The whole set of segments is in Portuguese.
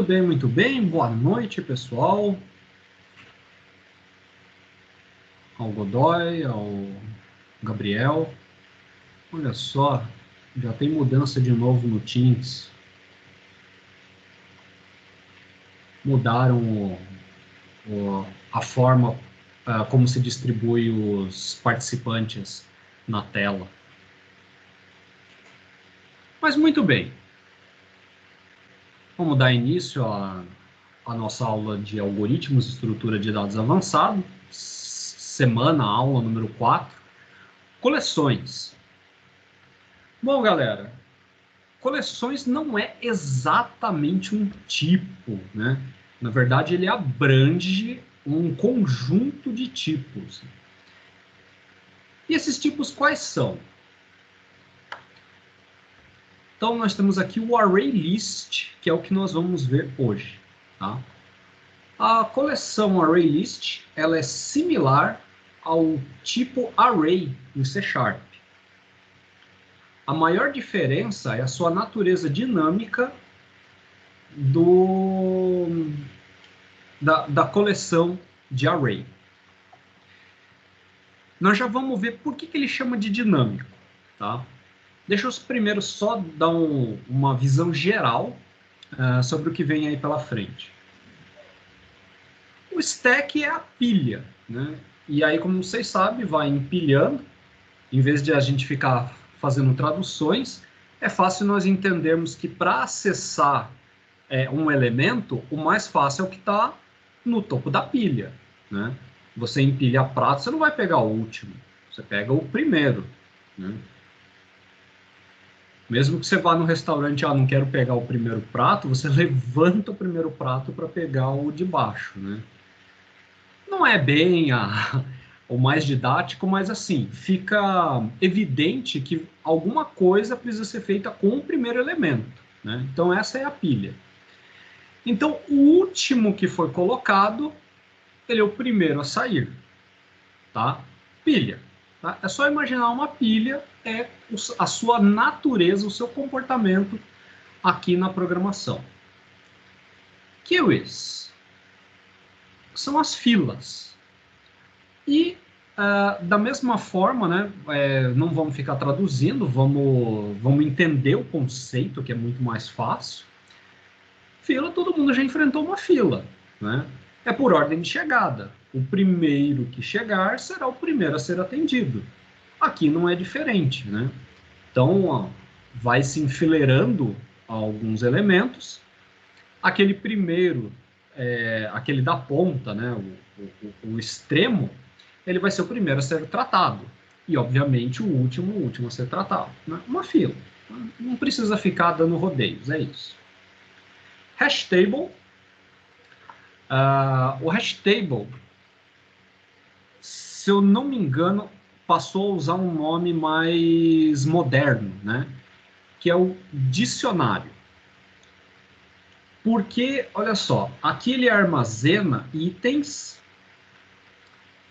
muito bem. Boa noite, pessoal. Ao Godoy, ao Gabriel. Olha só, já tem mudança de novo no Teams. Mudaram a forma como se distribui os participantes na tela. Mas muito bem. Vamos dar início à nossa aula de algoritmos e estrutura de dados avançado. Aula número 4. Coleções. Bom, galera, coleções não é exatamente um tipo, né? Na verdade, ele abrange um conjunto de tipos. E esses tipos quais são? Então, nós temos aqui o array list, que é o que nós vamos ver hoje, tá? A coleção array list, ela é similar ao tipo array em C#. A maior diferença é a sua natureza dinâmica da coleção de array. Nós já vamos ver por que ele chama de dinâmico, tá? Deixa eu primeiro só dar uma visão geral sobre o que vem aí pela frente. O stack é a pilha, né? E aí, como vocês sabem, vai empilhando. Em vez de a gente ficar fazendo traduções, é fácil nós entendermos que para acessar um elemento, o mais fácil é o que está no topo da pilha, né? Você empilha prato, você não vai pegar o último, você pega o primeiro, né? Mesmo que você vá no restaurante, não quero pegar o primeiro prato, você levanta o primeiro prato para pegar o de baixo, né? Não é bem o mais didático, mas assim, fica evidente que alguma coisa precisa ser feita com o primeiro elemento, né? Então essa é a pilha. Então o último que foi colocado, ele é o primeiro a sair, tá? Pilha. Tá? É só imaginar uma pilha, é a sua natureza, o seu comportamento aqui na programação. Queues são as filas. E da mesma forma, né, não vamos ficar traduzindo, vamos entender o conceito, que é muito mais fácil. Fila, todo mundo já enfrentou uma fila, né? É por ordem de chegada. O primeiro que chegar será o primeiro a ser atendido. Aqui não é diferente, né? Então, vai se enfileirando alguns elementos. Aquele primeiro, aquele da ponta, né, o extremo, ele vai ser o primeiro a ser tratado. E, obviamente, o último a ser tratado. Né? Uma fila. Não precisa ficar dando rodeios, é isso. Hash table. O hash table, se eu não me engano, passou a usar um nome mais moderno, né? Que é o dicionário. Porque, olha só, aqui ele armazena itens,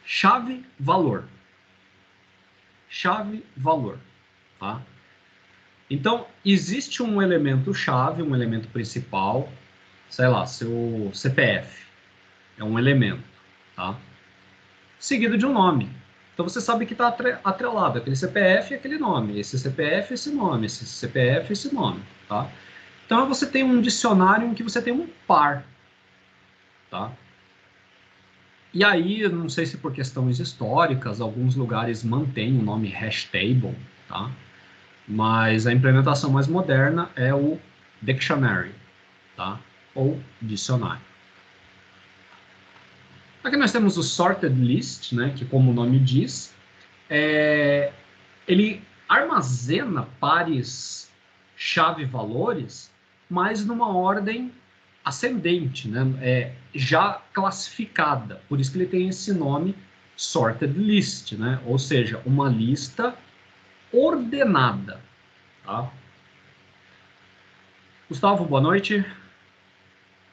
chave, valor. Chave, valor. Tá? Então, existe um elemento chave, um elemento principal, sei lá, seu CPF. É um elemento, tá? Seguido de um nome. Então, você sabe que está atrelado aquele CPF e aquele nome. Esse CPF, esse nome. Esse CPF, esse nome, tá? Então, você tem um dicionário em que você tem um par, tá? E aí, não sei se por questões históricas, alguns lugares mantêm o nome hash table, tá? Mas a implementação mais moderna é o dictionary, tá? Ou dicionário. Aqui nós temos o sorted list, né? Que como o nome diz, ele armazena pares chave-valores, mas numa ordem ascendente, né? Já classificada. Por isso que ele tem esse nome sorted list, né? Ou seja, uma lista ordenada. Tá? Gustavo, boa noite.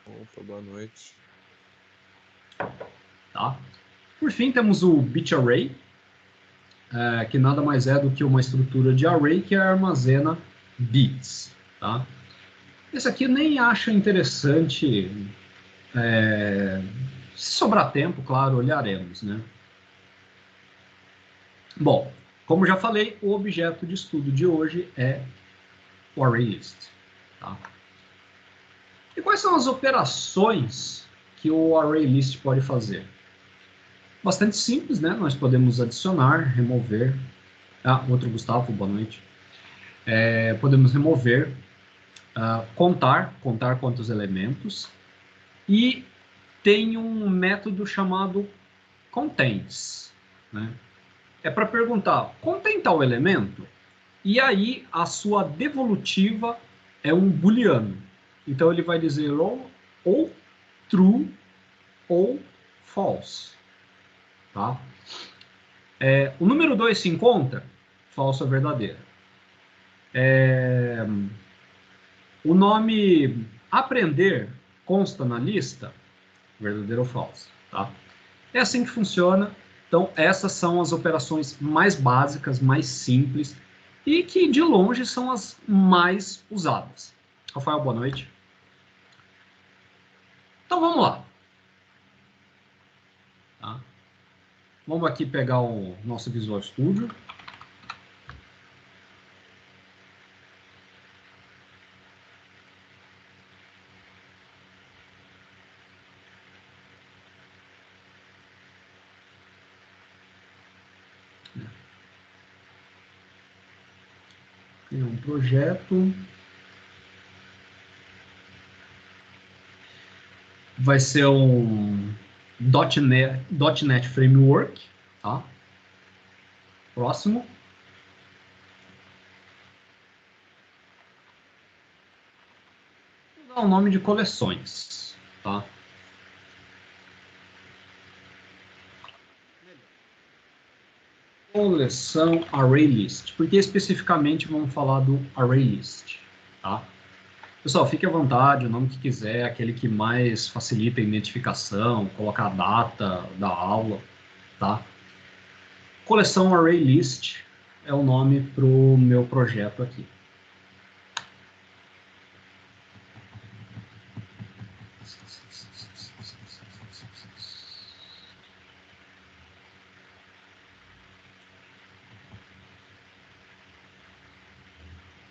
Opa, boa noite. Tá? Por fim, temos o bit array, que nada mais é do que uma estrutura de array que armazena bits. Tá? Esse aqui nem acho interessante. Se sobrar tempo, claro, olharemos, né? Bom, como já falei, o objeto de estudo de hoje é o ArrayList. Tá? E quais são as operações que o ArrayList pode fazer? Bastante simples, né? Nós podemos adicionar, remover. Outro Gustavo, boa noite. Podemos remover, contar quantos elementos. E tem um método chamado contains, né? É para perguntar, contém tal elemento? E aí a sua devolutiva é um booleano. Então ele vai dizer ou true ou false. Tá? O número 2 se encontra? Falso ou verdadeiro. O nome aprender consta na lista? Verdadeiro ou falso. Tá? É assim que funciona. Então essas são as operações mais básicas, mais simples e que de longe são as mais usadas. Rafael, boa noite. Então vamos lá. Tá? Vamos aqui pegar o nosso Visual Studio. Criar um projeto. Vai ser um .NET Framework. Tá? Próximo. Vou dar o nome de coleções. Tá? Coleção ArrayList. Porque especificamente vamos falar do ArrayList. Tá? Pessoal, fique à vontade, o nome que quiser, aquele que mais facilita a identificação, colocar a data da aula, tá? Coleção ArrayList é o nome para o meu projeto aqui.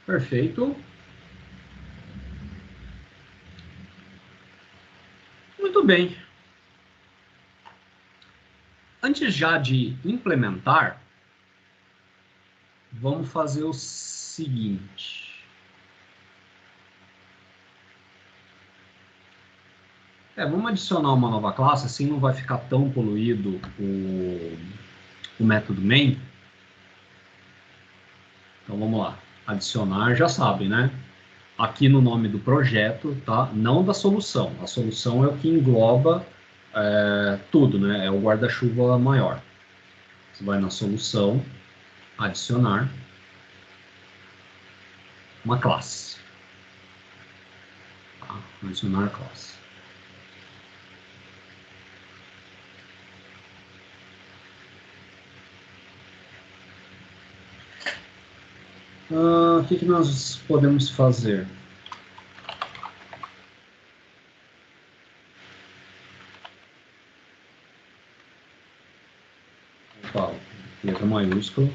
Perfeito. Muito bem. Antes já de implementar, vamos fazer o seguinte. Vamos adicionar uma nova classe, assim não vai ficar tão poluído o método main. Então vamos lá. Adicionar, já sabe, né? Aqui no nome do projeto, tá? Não da solução. A solução é o que engloba tudo, né? É o guarda-chuva maior. Você vai na solução, adicionar uma classe. Tá? Adicionar classe. O que nós podemos fazer? Letra maiúscula.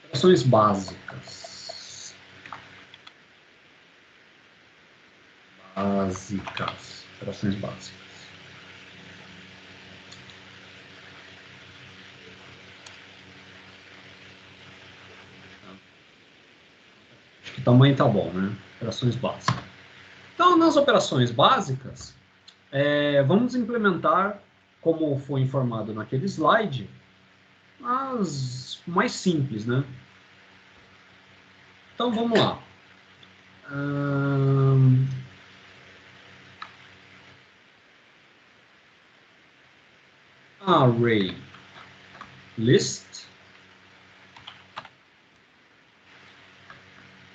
Operações básicas. Operações básicas. Acho que o tamanho tá bom, né? Operações básicas. Então, nas operações básicas, vamos implementar, como foi informado naquele slide, as mais simples, né? Então, vamos lá. Array list.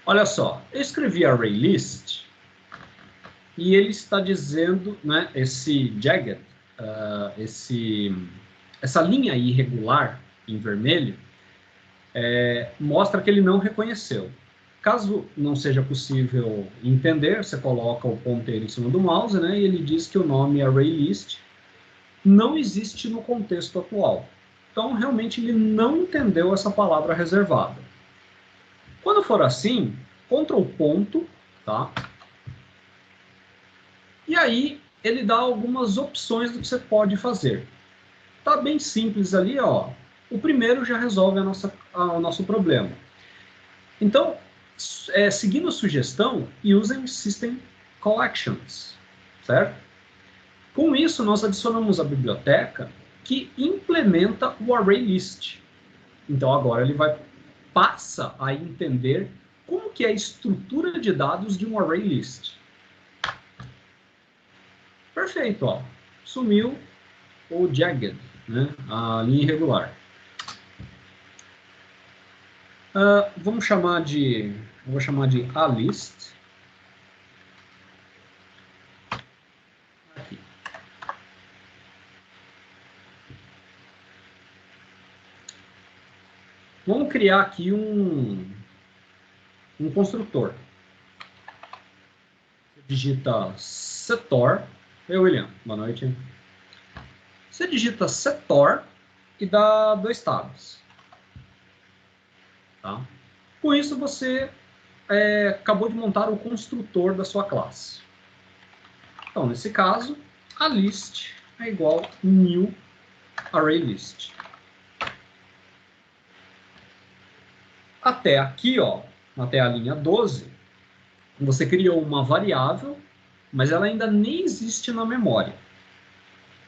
Olha só, eu escrevi array list e ele está dizendo, né, esse jagged, essa linha irregular em vermelho, mostra que ele não reconheceu. Caso não seja possível entender, você coloca o ponteiro em cima do mouse, né, e ele diz que o nome ArrayList não existe no contexto atual. Então, realmente, ele não entendeu essa palavra reservada. Quando for assim, Ctrl ponto, tá? E aí, ele dá algumas opções do que você pode fazer. Tá bem simples ali, ó. O primeiro já resolve o nosso problema. Então, seguindo a sugestão, usem System Collections, certo? Com isso, nós adicionamos a biblioteca que implementa o ArrayList. Então, agora ele passa a entender como que é a estrutura de dados de um ArrayList. Perfeito, ó. Sumiu o jagged, né? A linha irregular. Vou chamar de alist. Aqui. Vamos criar aqui um construtor. Você digita setor. William, boa noite. Você digita setor e dá 2 tabs. Tá? Com isso, você acabou de montar o construtor da sua classe. Então, nesse caso, a list é igual new ArrayList. Até aqui, ó, até a linha 12, você criou uma variável, mas ela ainda nem existe na memória.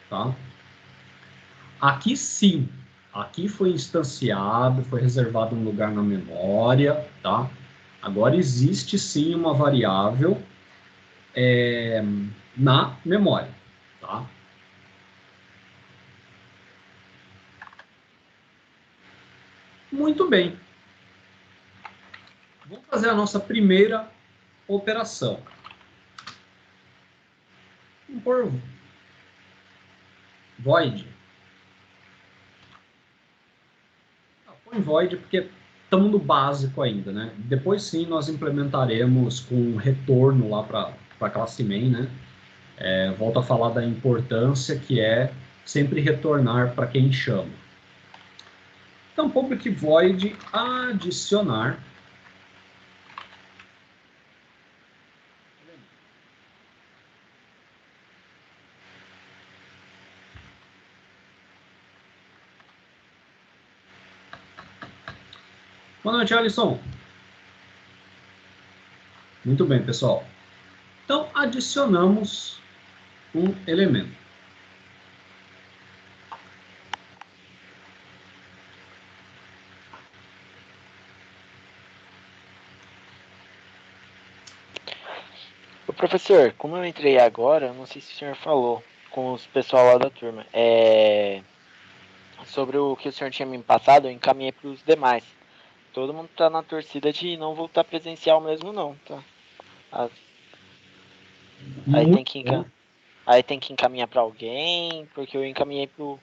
Tá? Aqui sim, aqui foi instanciado, foi reservado um lugar na memória, tá? Agora existe sim uma variável na memória, tá? Muito bem. Vamos fazer a nossa primeira operação. Vamos pôr void. Põe void porque estamos no básico ainda, né? Depois sim nós implementaremos com retorno lá para a classe main, né? Volto a falar da importância que é sempre retornar para quem chama. Então, public void adicionar. Boa noite, Alisson. Muito bem, pessoal. Então, adicionamos um elemento. Ô, professor, como eu entrei agora, eu não sei se o senhor falou com os pessoal lá da turma, sobre o que o senhor tinha me passado, eu encaminhei para os demais. Todo mundo tá na torcida de não voltar presencial mesmo não, tá? Aí tem que encaminhar para alguém, porque eu encaminhei pro...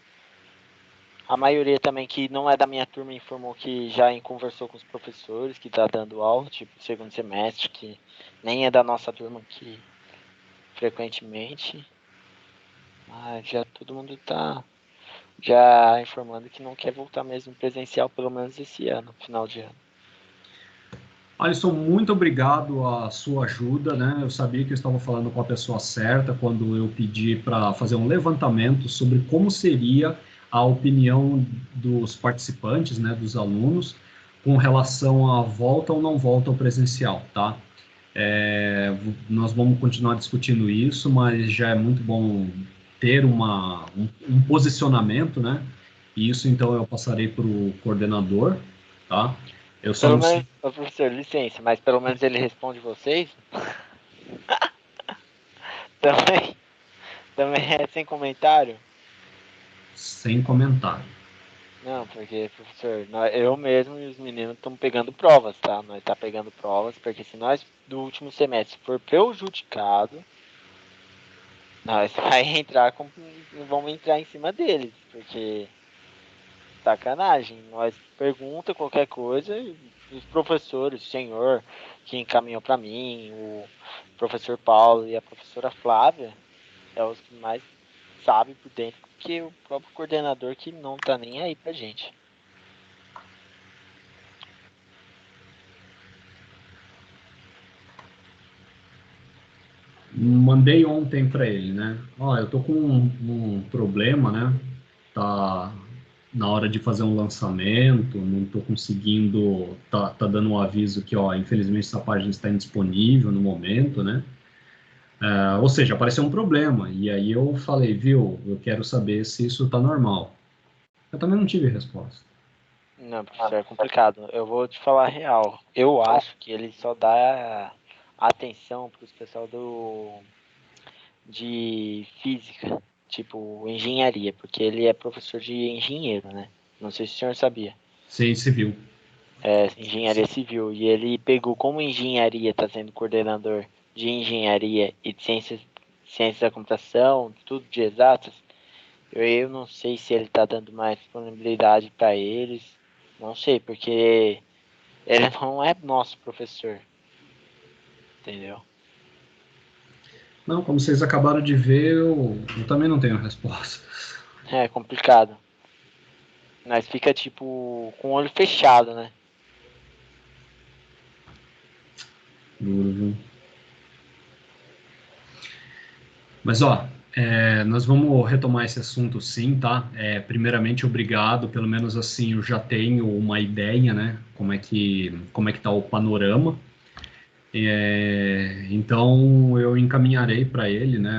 A maioria também que não é da minha turma informou que já conversou com os professores que tá dando aula, tipo, segundo semestre, que nem é da nossa turma que frequentemente. Mas já todo mundo tá já informando que não quer voltar mesmo presencial, pelo menos esse ano, final de ano. Alisson, muito obrigado a sua ajuda, né? Eu sabia que eu estava falando com a pessoa certa quando eu pedi para fazer um levantamento sobre como seria a opinião dos participantes, né, dos alunos, com relação à volta ou não volta ao presencial, tá? Nós vamos continuar discutindo isso, mas já é muito bom ter um posicionamento, né? E isso, então, eu passarei para o coordenador, tá? Eu só Pelo não sei. menos, professor, licença, mas pelo menos ele responde vocês? Também é sem comentário? Sem comentário. Não, porque, professor, eu mesmo e os meninos estamos pegando provas, tá? Nós tá pegando provas, porque se nós do último semestre for prejudicado, nós vamos entrar em cima deles, porque sacanagem, nós pergunta qualquer coisa, os professores, o senhor que encaminhou para mim, o professor Paulo e a professora Flávia, é os que mais sabem por dentro, que o próprio coordenador que não tá nem aí pra gente. Mandei ontem para ele, né? Ó, eu tô com um problema, né? Tá na hora de fazer um lançamento, não tô conseguindo, tá dando um aviso que, ó, infelizmente essa página está indisponível no momento, né? Ou seja, apareceu um problema. E aí eu falei, viu, eu quero saber se isso tá normal. Eu também não tive resposta. Não, professor, é complicado. Eu vou te falar a real. Eu acho que ele só dá atenção para os pessoal de física, tipo engenharia, porque ele é professor de engenheiro, né? Não sei se o senhor sabia. Sim, civil. É, engenharia civil. E ele pegou como engenharia, está sendo coordenador de engenharia e de ciências da computação, tudo de exatas. Eu não sei se ele está dando mais disponibilidade para eles. Não sei, porque ele não é nosso professor. Entendeu? Não, como vocês acabaram de ver, eu também não tenho resposta. É complicado. Mas fica tipo com o olho fechado, né? Duro, viu? Mas, ó, nós vamos retomar esse assunto sim, tá? Primeiramente, obrigado, pelo menos assim eu já tenho uma ideia, né? Como é que tá o panorama. Então, eu encaminharei para ele, né,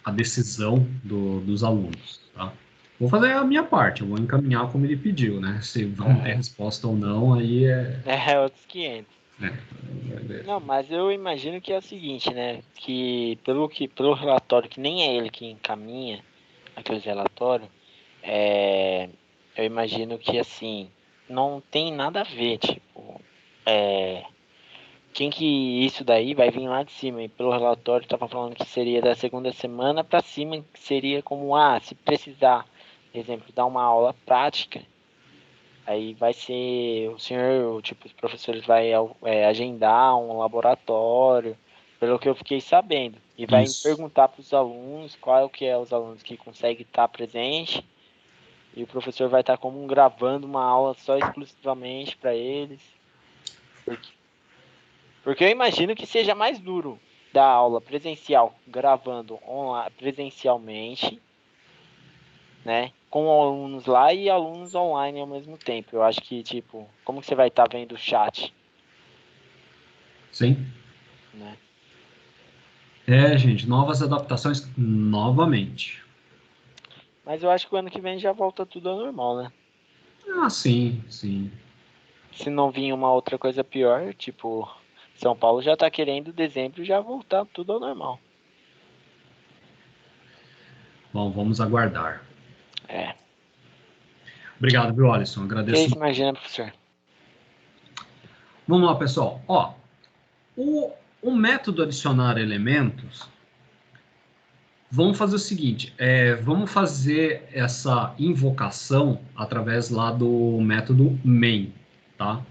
a decisão dos alunos, tá? Vou fazer a minha parte, eu vou encaminhar como ele pediu, né? Se vão ter resposta ou não, aí É outros 500. é. Não, mas eu imagino que é o seguinte, né? Pelo relatório, que nem é ele que encaminha aqueles relatórios, eu imagino que assim, não tem nada a ver, tipo, quem que isso daí vai vir lá de cima, e pelo relatório tava falando que seria da segunda semana para cima, que seria como, se precisar, por exemplo, dar uma aula prática, aí vai ser o senhor, tipo, os professores vai agendar um laboratório, pelo que eu fiquei sabendo, e vai Isso. perguntar para os alunos qual que é os alunos que conseguem estar presente, e o professor vai estar como gravando uma aula só exclusivamente para eles, porque eu imagino que seja mais duro dar aula presencial gravando presencialmente, né? Com alunos lá e alunos online ao mesmo tempo. Eu acho que, tipo, como que você vai estar vendo o chat? Sim. Né? Gente, novas adaptações novamente. Mas eu acho que o ano que vem já volta tudo ao normal, né? Ah, sim, sim. Se não vir uma outra coisa pior, tipo, São Paulo já tá querendo dezembro já voltar tudo ao normal. Bom, vamos aguardar. É. Obrigado, viu, Alisson? Que Agradeço. isso, imagina, professor. Vamos lá, pessoal. Ó, o método adicionar elementos, vamos fazer o seguinte, vamos fazer essa invocação através lá do método main, tá?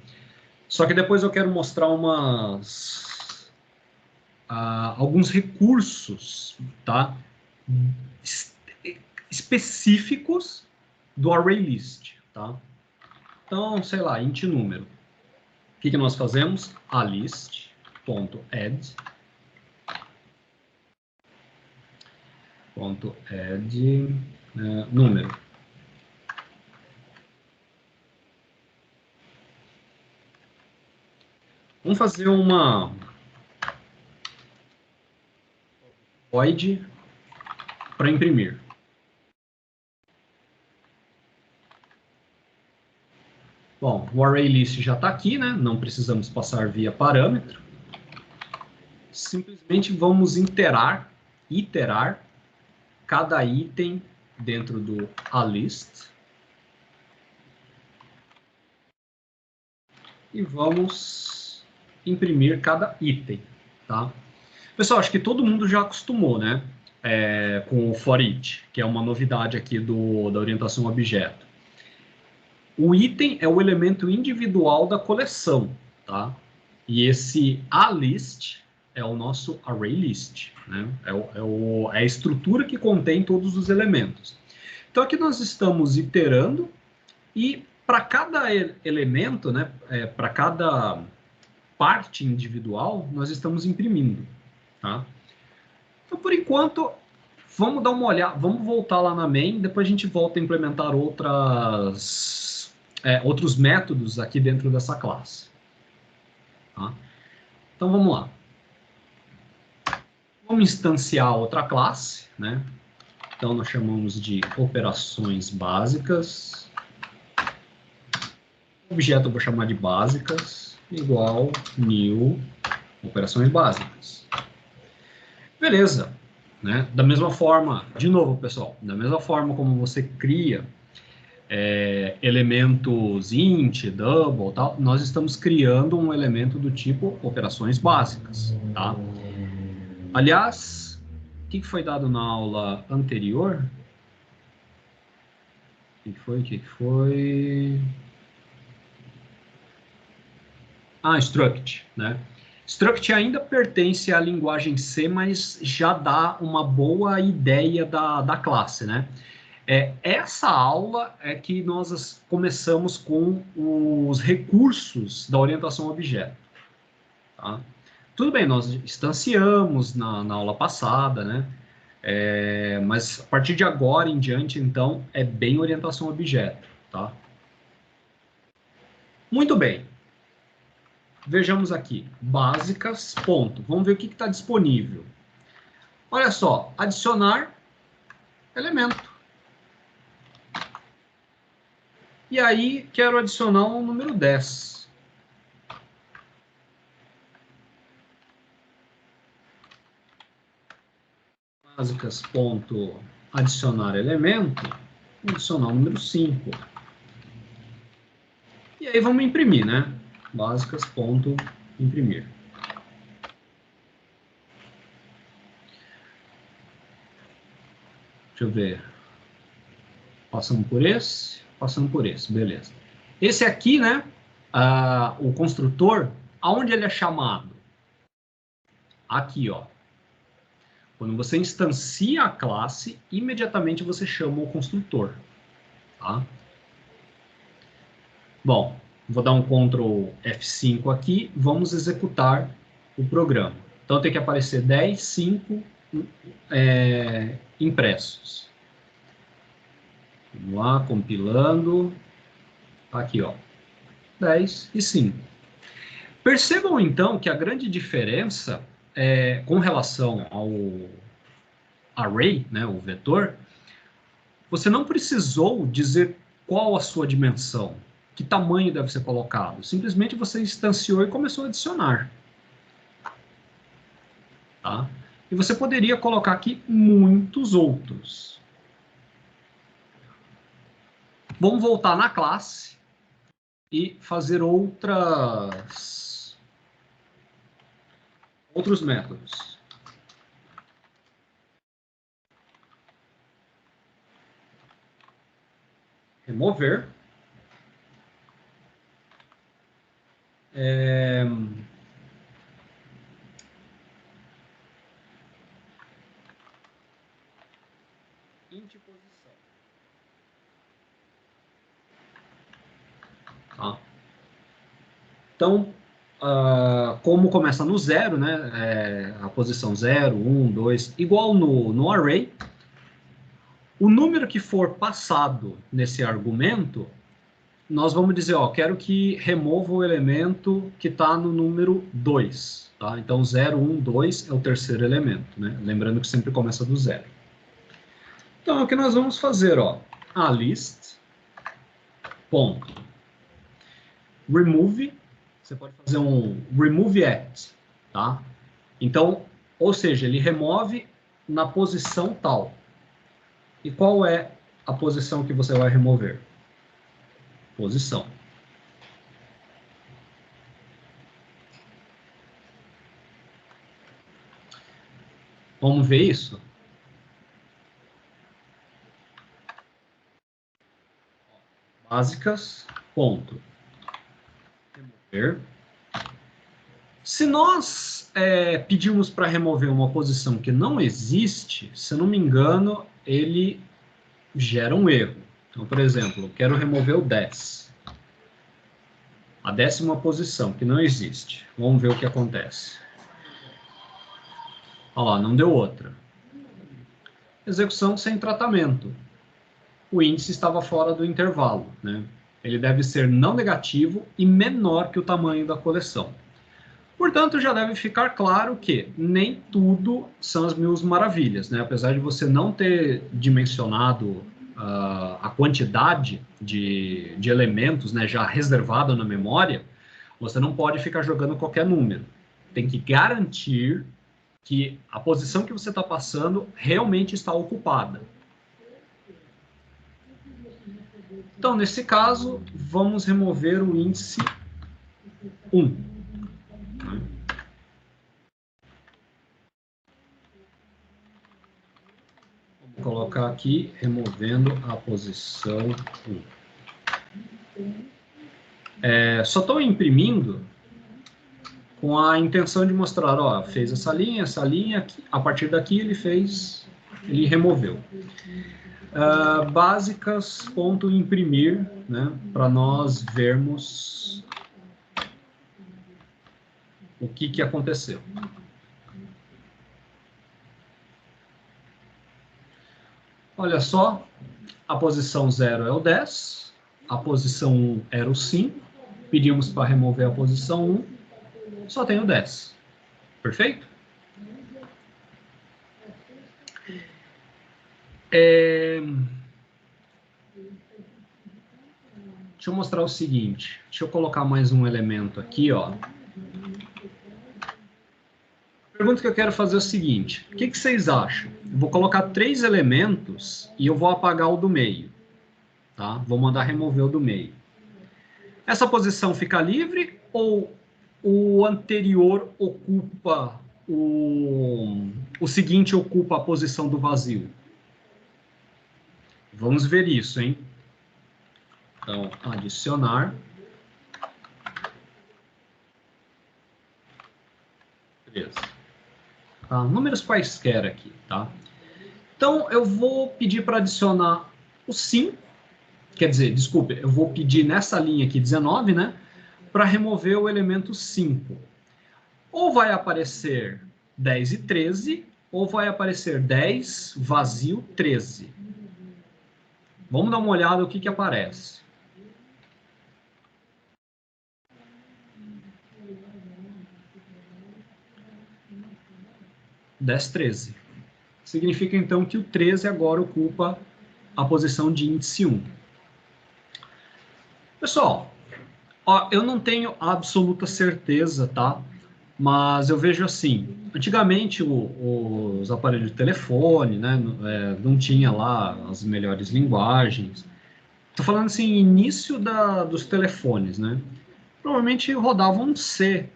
Só que depois eu quero mostrar alguns recursos, tá? Específicos do ArrayList, tá? Então, sei lá, int número. O que nós fazemos? A list.add número. Vamos fazer uma void para imprimir. Bom, o ArrayList já está aqui, né? Não precisamos passar via parâmetro. Simplesmente vamos iterar cada item dentro do aList e vamos imprimir cada item, tá? Pessoal, acho que todo mundo já acostumou, né? Com o for each, que é uma novidade aqui da orientação objeto. O item é o elemento individual da coleção, tá? E esse alist é o nosso array list, né? É a estrutura que contém todos os elementos. Então aqui nós estamos iterando e para cada elemento, né, para cada parte individual, nós estamos imprimindo, tá? Então por enquanto, vamos dar uma olhada, vamos voltar lá na main, depois a gente volta a implementar outros métodos aqui dentro dessa classe. Tá? Então vamos lá. Vamos instanciar outra classe, né? Então nós chamamos de operações básicas. Objeto eu vou chamar de básicas, igual new operações básicas. Beleza. Né? Da mesma forma, de novo, pessoal, da mesma forma como você cria elementos int, double, tal, nós estamos criando um elemento do tipo operações básicas, tá? Aliás, o que foi dado na aula anterior? O que foi? Ah, struct, né? Struct ainda pertence à linguagem C, mas já dá uma boa ideia da classe, né? Essa aula é que nós começamos com os recursos da orientação a objeto. Tá? Tudo bem, nós instanciamos na aula passada, né? Mas a partir de agora em diante, então, é bem orientação a objeto. Tá? Muito bem. Vejamos aqui, básicas, ponto. Vamos ver o que está disponível. Olha só, adicionar elemento. E aí, quero adicionar um número 10. Básicas, ponto, adicionar elemento, adicionar o número 5. E aí vamos imprimir, né? Básicas, ponto, imprimir. Deixa eu ver. Passando por esse, beleza. Esse aqui, né? O construtor, aonde ele é chamado? Aqui, ó. Quando você instancia a classe, imediatamente você chama o construtor. Tá? Bom, vou dar um Ctrl F5 aqui, vamos executar o programa. Então tem que aparecer 10, 5 impressos. Vamos lá, compilando. Aqui, ó. 10 e 5. Percebam então que a grande diferença com relação ao array, né, o vetor, você não precisou dizer qual a sua dimensão, que tamanho deve ser colocado. Simplesmente você instanciou e começou a adicionar. Tá? E você poderia colocar aqui muitos outros. Vamos voltar na classe e fazer outros métodos. Remover. Int posição. Tá? Então, como começa no 0, né, a posição 0, 1, 2, igual no array, o número que for passado nesse argumento, nós vamos dizer, ó, quero que remova o elemento que está no número 2. Tá? Então, 0, 1, 2 é o terceiro elemento. Né? Lembrando que sempre começa do 0. Então, o que nós vamos fazer? Ó, a list, ponto, remove, você pode fazer um remove at, tá? Então, ou seja, ele remove na posição tal. E qual é a posição que você vai remover? Posição. Vamos ver isso? básicas, ponto. Remover. Se nós pedirmos para remover uma posição que não existe, se eu não me engano, ele gera um erro. Então, por exemplo, eu quero remover o 10. A 10ª posição, que não existe. Vamos ver o que acontece. Ó, não deu outra. Execução sem tratamento. O índice estava fora do intervalo, né? Ele deve ser não negativo e menor que o tamanho da coleção. Portanto, já deve ficar claro que nem tudo são as mil maravilhas, né? Apesar de você não ter dimensionado a quantidade de elementos, né, já reservado na memória, você não pode ficar jogando qualquer número. Tem que garantir que a posição que você está passando realmente está ocupada. Então, nesse caso, vamos remover o índice 1. Vou colocar aqui, removendo a posição 1. Só estou imprimindo com a intenção de mostrar, ó, fez essa linha, aqui, a partir daqui ele removeu. Básicas, ponto imprimir, né, para nós vermos o que aconteceu. Olha só, a posição 0 é o 10, a posição 1 era o 5, pedimos para remover a posição 1, só tem o 10. Perfeito? Deixa eu mostrar o seguinte, deixa eu colocar mais um elemento aqui, ó. A pergunta que eu quero fazer é o seguinte, o que vocês acham? Eu vou colocar 3 elementos e eu vou apagar o do meio, tá? Vou mandar remover o do meio. Essa posição fica livre ou o anterior ocupa, o seguinte ocupa a posição do vazio? Vamos ver isso, hein? Então, adicionar. Beleza. Tá, números quaisquer aqui, tá? Então, eu vou pedir para adicionar o 5, quer dizer, desculpe, eu vou pedir nessa linha aqui, 19, né? Para remover o elemento 5. Ou vai aparecer 10 e 13, ou vai aparecer 10, vazio, 13. Vamos dar uma olhada no que aparece. 10, 13. Significa, então, que o 13 agora ocupa a posição de índice 1. Pessoal, ó, eu não tenho absoluta certeza, tá? Mas eu vejo assim, antigamente os aparelhos de telefone, né, não tinha lá as melhores linguagens. Estou falando assim, início dos telefones, né? Provavelmente rodavam um C,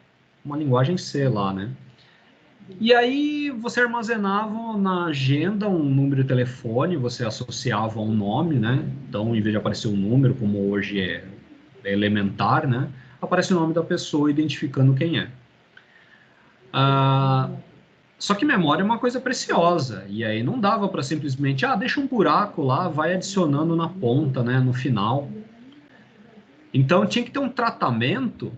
uma linguagem C lá, né? E aí você armazenava na agenda um número de telefone, você associava um nome, né? Então, em vez de aparecer um número, como hoje é elementar, né? Aparece o nome da pessoa identificando quem é. Só que memória é uma coisa preciosa, e aí não dava para simplesmente, deixa um buraco lá, vai adicionando na ponta, né? No final. Então, tinha que ter um tratamento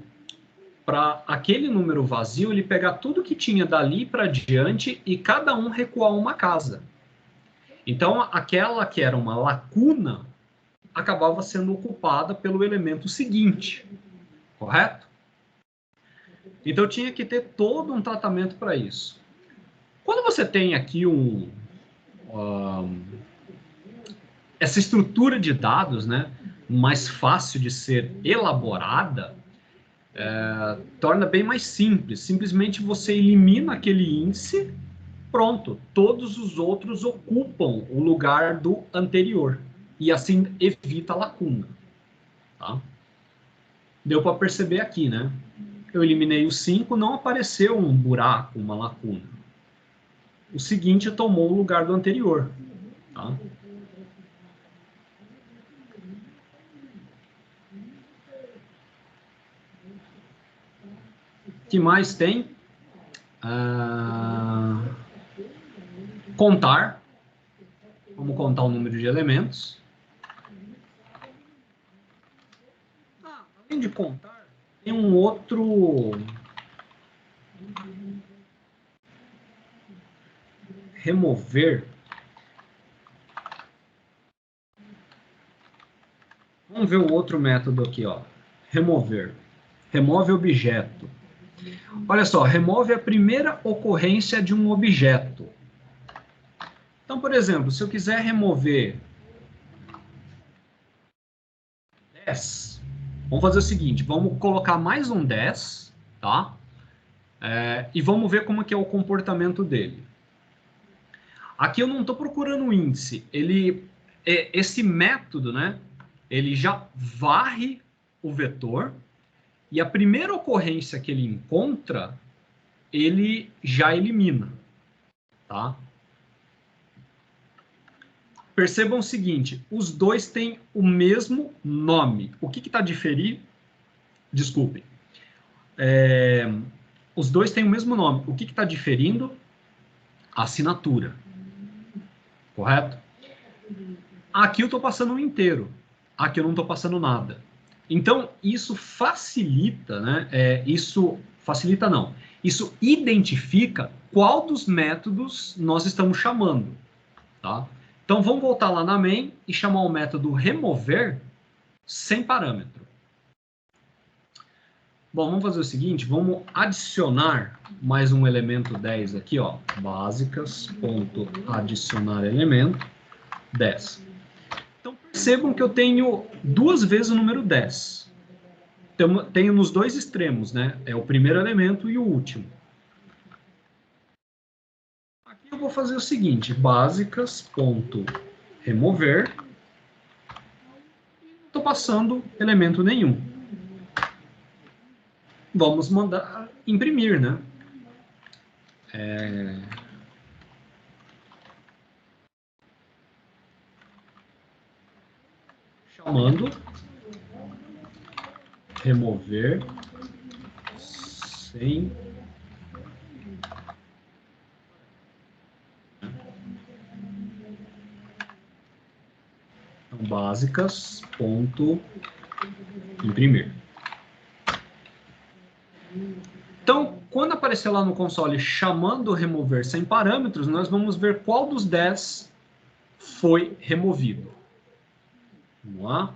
para aquele número vazio, ele pegar tudo que tinha dali para diante e cada um recuar uma casa. Então, aquela que era uma lacuna acabava sendo ocupada pelo elemento seguinte, correto? Então, tinha que ter todo um tratamento para isso. Quando você tem aqui essa estrutura de dados, né, mais fácil de ser elaborada, torna bem mais simples. Simplesmente você elimina aquele índice, pronto, todos os outros ocupam o lugar do anterior. E assim evita a lacuna. Tá? Deu para perceber aqui, né? Eu eliminei o 5, não apareceu um buraco, uma lacuna. O seguinte tomou o lugar do anterior. Tá? que mais tem? Contar. Vamos contar o número de elementos. Além de contar, tem um outro... Remover. Vamos ver o outro método aqui, ó. Remover. Remove objeto. Olha só, remove a primeira ocorrência de um objeto. Então, por exemplo, se eu quiser remover 10, vamos fazer o seguinte, vamos colocar mais um 10, tá? E vamos ver como que é o comportamento dele. Aqui eu não estou procurando o índice. Esse método, né? Ele já varre o vetor e a primeira ocorrência que ele encontra, ele já elimina, tá? Percebam o seguinte, os dois têm o mesmo nome. O que está diferindo? Desculpem. Os dois têm o mesmo nome. O que está diferindo? A assinatura. Correto? Aqui eu estou passando um inteiro. Aqui eu não estou passando nada. Então, isso facilita, né? Isso facilita não. Isso identifica qual dos métodos nós estamos chamando, tá? Então, vamos voltar lá na main e chamar o método remover sem parâmetro. Bom, vamos fazer o seguinte, vamos adicionar mais um elemento 10 aqui, ó, básicas.adicionar elemento 10. Então, percebam que eu tenho duas vezes o número 10. Tenho nos dois extremos, né? É o primeiro elemento e o último. Aqui eu vou fazer o seguinte, básicas.remover. Não estou passando elemento nenhum. Vamos mandar imprimir, né? Chamando remover sem então, básicas.imprimir. Então, quando aparecer lá no console chamando remover sem parâmetros, nós vamos ver qual dos 10 foi removido. Vamos lá.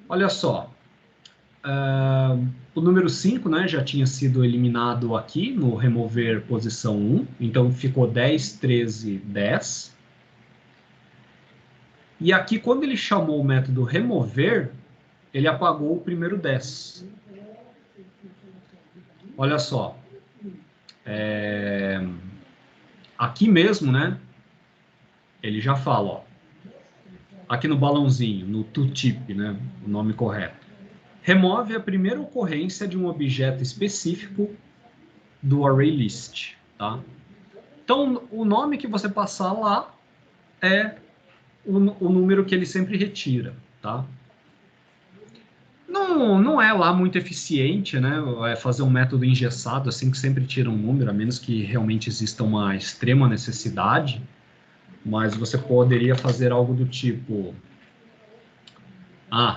Olha só. O número 5, né, já tinha sido eliminado aqui no remover posição 1. Então, ficou 10, 13, 10. E aqui, quando ele chamou o método remover, ele apagou o primeiro 10. Olha só. Aqui mesmo, né? Ele já fala, ó. Aqui no balãozinho, no tooltip, né? O nome correto. Remove a primeira ocorrência de um objeto específico do ArrayList, tá? Então, o nome que você passar lá é o número que ele sempre retira, tá? Não é lá muito eficiente, né? Fazer um método engessado assim que sempre tira um número, a menos que realmente exista uma extrema necessidade. Mas você poderia fazer algo do tipo...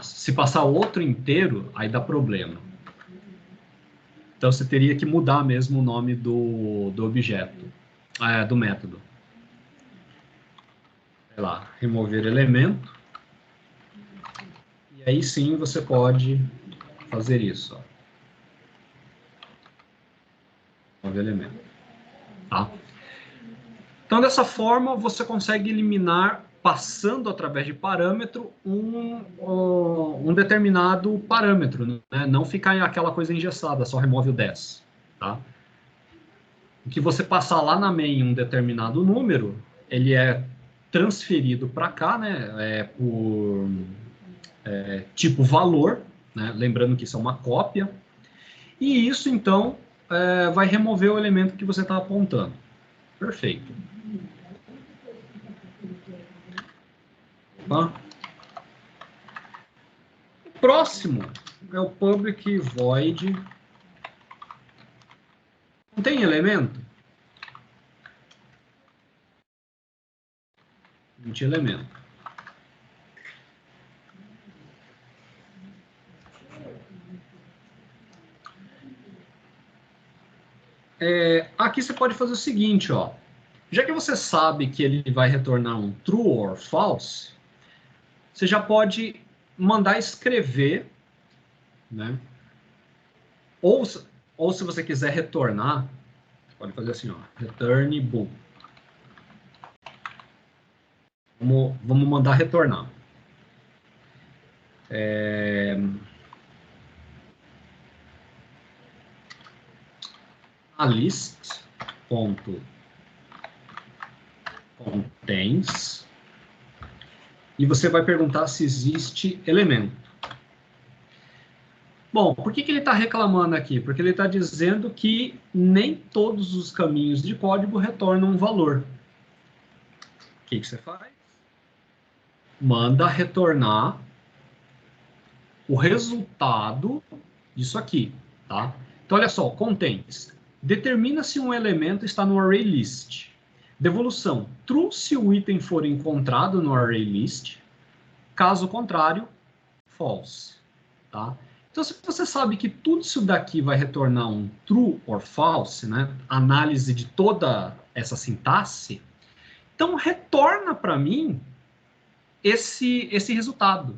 se passar outro inteiro, aí dá problema. Então você teria que mudar mesmo o nome do objeto, do método. Sei lá, remover elemento. E aí sim você pode fazer isso. Ó. Remover elemento. Tá? Então dessa forma você consegue eliminar, passando através de parâmetro, um determinado parâmetro. Né? Não ficar aquela coisa engessada, só remove o 10. Tá? O que você passar lá na main um determinado número, ele é transferido para cá, né? Por tipo valor, né? Lembrando que isso é uma cópia. E isso, então, vai remover o elemento que você está apontando. Perfeito. Tá? O próximo é o public void. Não tem elemento? Não tinha elemento. Aqui você pode fazer o seguinte, ó. Já que você sabe que ele vai retornar um true or false, você já pode mandar escrever, né? Ou se você quiser retornar, pode fazer assim, ó, return bool. Vamos mandar retornar. A list.contains e você vai perguntar se existe elemento. Bom, por que ele está reclamando aqui? Porque ele está dizendo que nem todos os caminhos de código retornam um valor. O que você faz? Manda retornar o resultado disso aqui, tá? Então, olha só, contains. Determina se um elemento está no array list. Devolução, true se o item for encontrado no array list. Caso contrário, false, tá? Então, se você sabe que tudo isso daqui vai retornar um true or false, né? Análise de toda essa sintaxe, então retorna para mim esse resultado.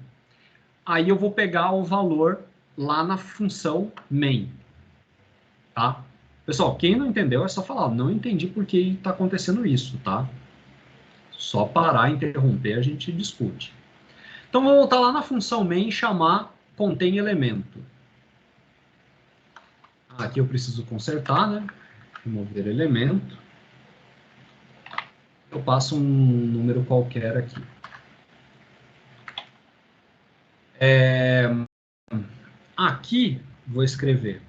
Aí eu vou pegar o valor lá na função main, tá? Pessoal, quem não entendeu é só falar, não entendi por que está acontecendo isso, tá? Só parar, interromper, a gente discute. Então, vou voltar lá na função main e chamar contém elemento. Aqui eu preciso consertar, né? Remover elemento. Eu passo um número qualquer aqui. Aqui, vou escrever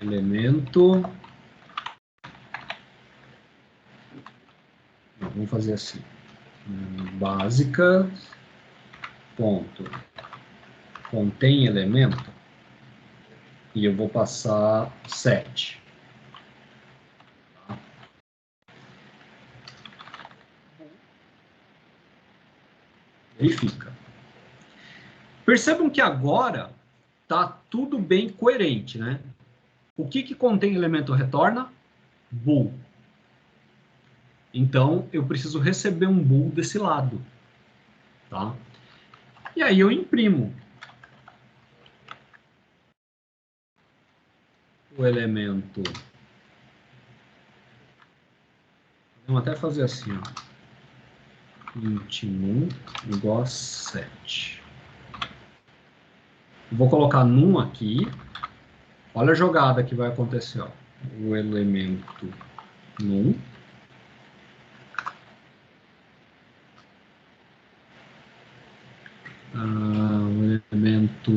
elemento. Não, vamos fazer assim. Básica, ponto, contém elemento, e eu vou passar 7. Verifica. Percebam que agora está tudo bem coerente, né? O que contém elemento retorna? Bool. Então, eu preciso receber um bool desse lado, tá? E aí eu imprimo o elemento. Vamos até fazer assim, ó. Int num igual a 7. Vou colocar num aqui. Olha a jogada que vai acontecer, ó. O elemento num. O elemento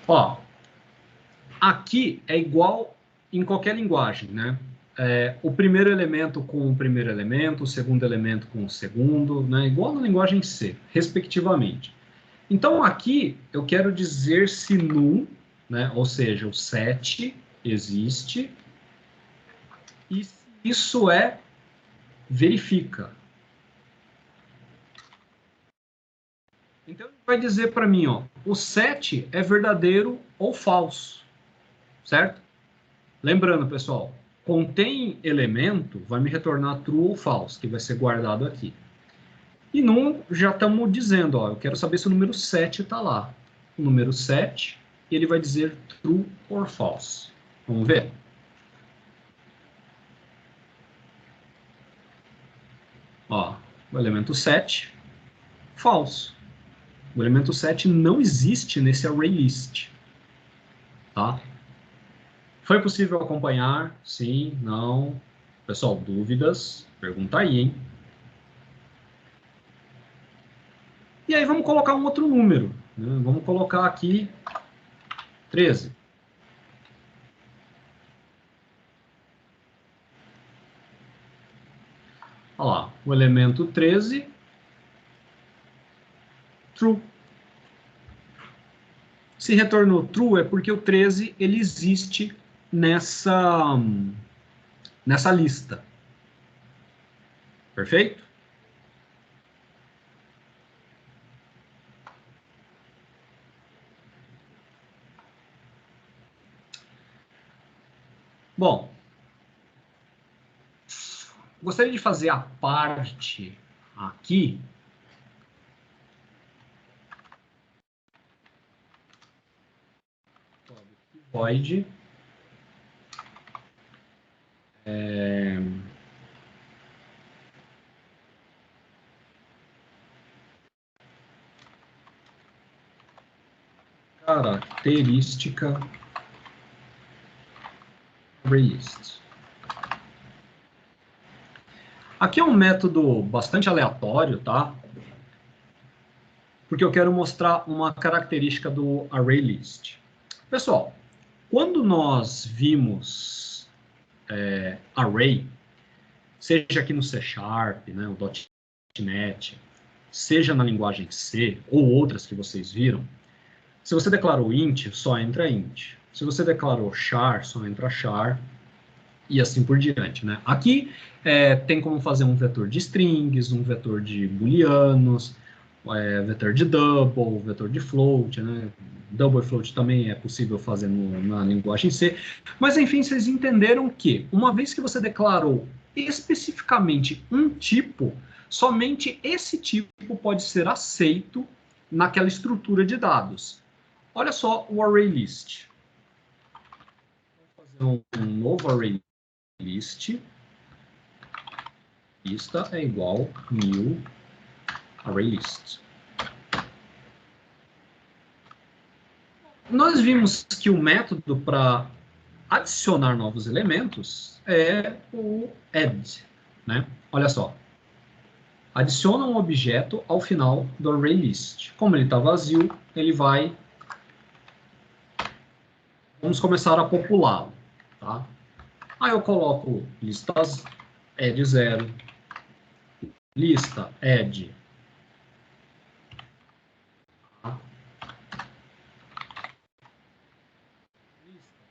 ó, aqui é igual em qualquer linguagem, né? O primeiro elemento com o primeiro elemento, o segundo elemento com o segundo, né? Igual na linguagem C, respectivamente. Então, aqui eu quero dizer se num, né? Ou seja, o 7 existe, e se isso verifica. Então, ele vai dizer para mim, ó, o 7 é verdadeiro ou falso, certo? Lembrando, pessoal, contém elemento, vai me retornar true ou false, que vai ser guardado aqui. E num, já estamos dizendo, ó, eu quero saber se o número 7 está lá. O número 7, ele vai dizer true or false. Vamos ver? Ó, o elemento 7, false. O elemento 7 não existe nesse array list. Tá? Foi possível acompanhar? Sim, não. Pessoal, dúvidas? Pergunta aí, hein? E aí vamos colocar um outro número, né? Vamos colocar aqui 13. Olha lá, o elemento 13, true. Se retornou true é porque o 13 ele existe nessa lista. Perfeito? Bom, gostaria de fazer a parte aqui void característica ArrayList. Aqui é um método bastante aleatório, tá? Porque eu quero mostrar uma característica do ArrayList. Pessoal, quando nós vimos array, seja aqui no C#, né, o .NET, seja na linguagem C ou outras que vocês viram, se você declarou int, só entra int. Se você declarou char, só entra char, e assim por diante, né? Aqui tem como fazer um vetor de strings, um vetor de booleanos, vetor de double, vetor de float, né? Double e float também é possível fazer na linguagem C. Mas, enfim, vocês entenderam que, uma vez que você declarou especificamente um tipo, somente esse tipo pode ser aceito naquela estrutura de dados. Olha só o ArrayList. Vou fazer um novo ArrayList. Lista é igual new ArrayList. Nós vimos que o método para adicionar novos elementos é o add, né? Olha só. Adiciona um objeto ao final do ArrayList. Como ele está vazio, ele vai... Vamos começar a populá-lo, tá? Aí eu coloco listas add 0, lista add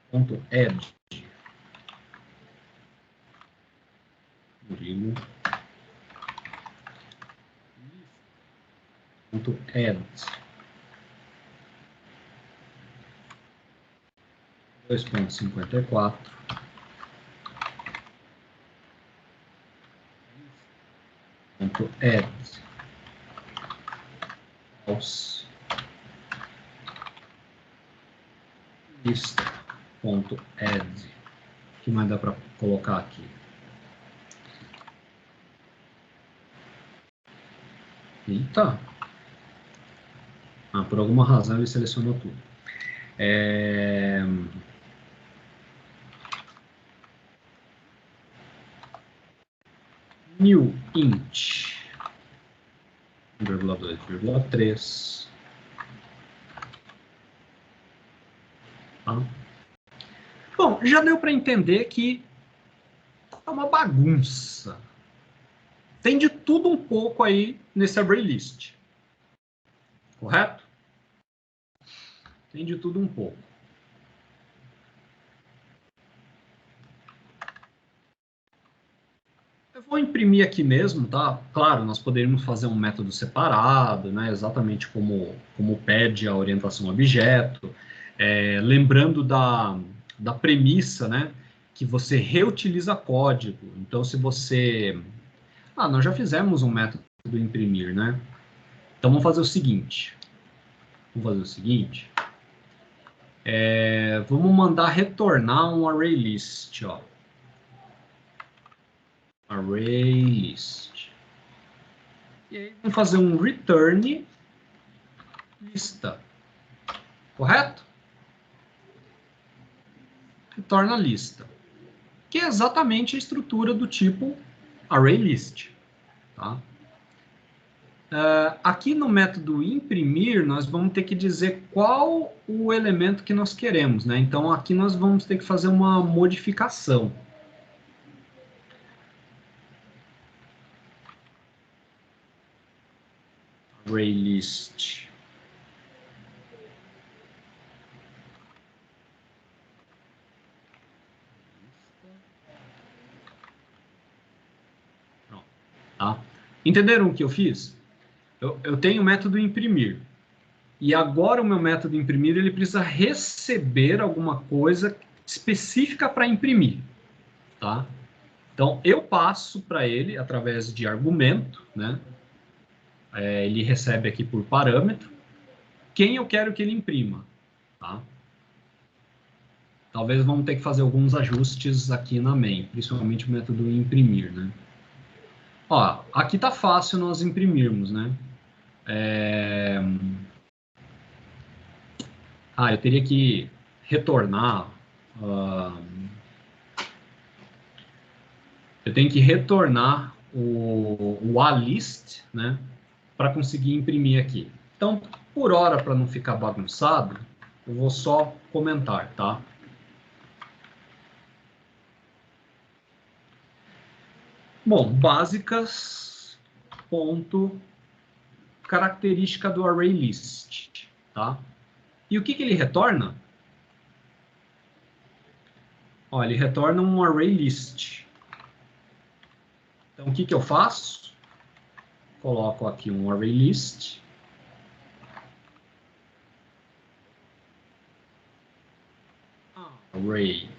ponto add Murilo ponto add 2.54 ponto add false lista ponto add. O que mais dá para colocar aqui? Eita! Por alguma razão ele selecionou tudo. New int 1,2,3. Tá? Bom, já deu para entender que é uma bagunça. Tem de tudo um pouco aí nesse ArrayList. Correto? Tem de tudo um pouco. Eu vou imprimir aqui mesmo, tá? Claro, nós poderíamos fazer um método separado, né? Exatamente como pede a orientação objeto. Lembrando da premissa, né? Que você reutiliza código. Então, se você... nós já fizemos um método imprimir, né? Então, vamos fazer o seguinte. Vamos mandar retornar um ArrayList, ó. ArrayList. E aí vamos fazer um return lista. Correto? Retorna lista. Que é exatamente a estrutura do tipo ArrayList. Tá? Aqui no método imprimir, nós vamos ter que dizer qual o elemento que nós queremos, né? Então, aqui nós vamos ter que fazer uma modificação. ArrayList. Pronto, tá? Entenderam o que eu fiz? Eu tenho o método imprimir. E agora o meu método imprimir, ele precisa receber alguma coisa específica para imprimir, tá? Então, eu passo para ele através de argumento, né? Ele recebe aqui por parâmetro quem eu quero que ele imprima, tá? Talvez vamos ter que fazer alguns ajustes aqui na main, principalmente o método imprimir, né? Ó, aqui tá fácil nós imprimirmos, né? Eu teria que retornar. Eu tenho que retornar o alist, né? Para conseguir imprimir aqui. Então, por hora, para não ficar bagunçado, eu vou só comentar, tá? Bom, básicas, ponto, característica do ArrayList, tá? E o que ele retorna? Ó, ele retorna um ArrayList. Então, o que eu faço? Coloco aqui um ArrayList. ArrayList.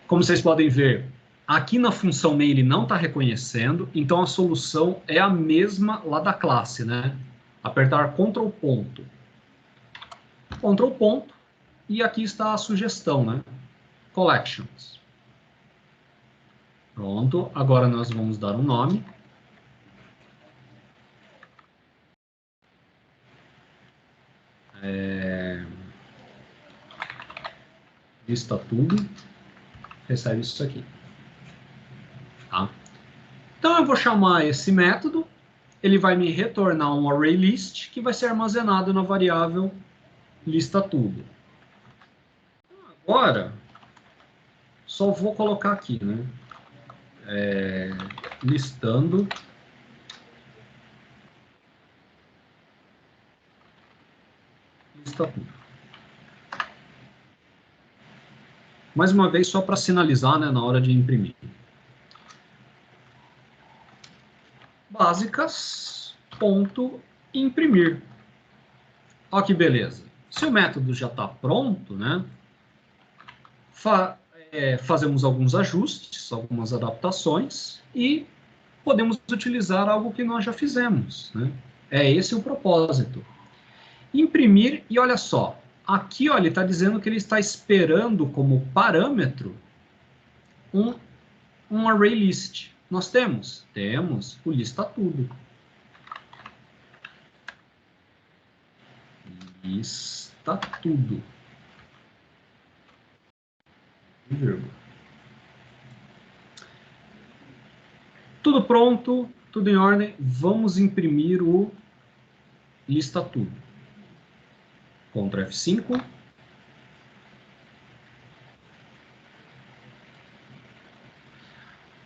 Como vocês podem ver, aqui na função main ele não está reconhecendo, então a solução é a mesma lá da classe, né? Apertar Ctrl ponto. Ctrl ponto, e aqui está a sugestão, né? Collections. Pronto, agora nós vamos dar um nome. Lista tudo, recebe isso aqui. Tá? Então eu vou chamar esse método, ele vai me retornar um ArrayList que vai ser armazenado na variável lista tudo. Agora, só vou colocar aqui, né? Listando lista tudo. Mais uma vez, só para sinalizar, né, na hora de imprimir. Básicas, ponto, imprimir. Olha que beleza. Se o método já está pronto, né, fazemos alguns ajustes, algumas adaptações e podemos utilizar algo que nós já fizemos, né? É esse o propósito. Imprimir, e olha só, aqui ó, ele está dizendo que ele está esperando como parâmetro um ArrayList. Nós temos? Temos o lista tudo. Lista tudo. Tudo pronto, tudo em ordem. Vamos imprimir o lista tudo. Ctrl F5.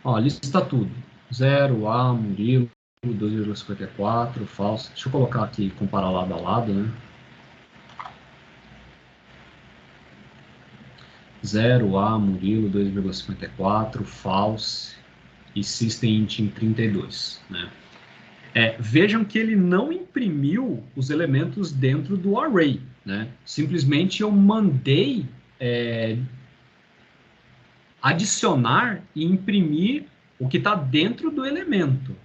Ó, lista tudo. 0, A, Murilo, 2,54, falso. Deixa eu colocar aqui, comparar lado a lado, né? 0, A, Murilo, 2,54, false e system int em 32, né? Vejam que ele não imprimiu os elementos dentro do array, né? Simplesmente eu mandei adicionar e imprimir o que está dentro do elemento.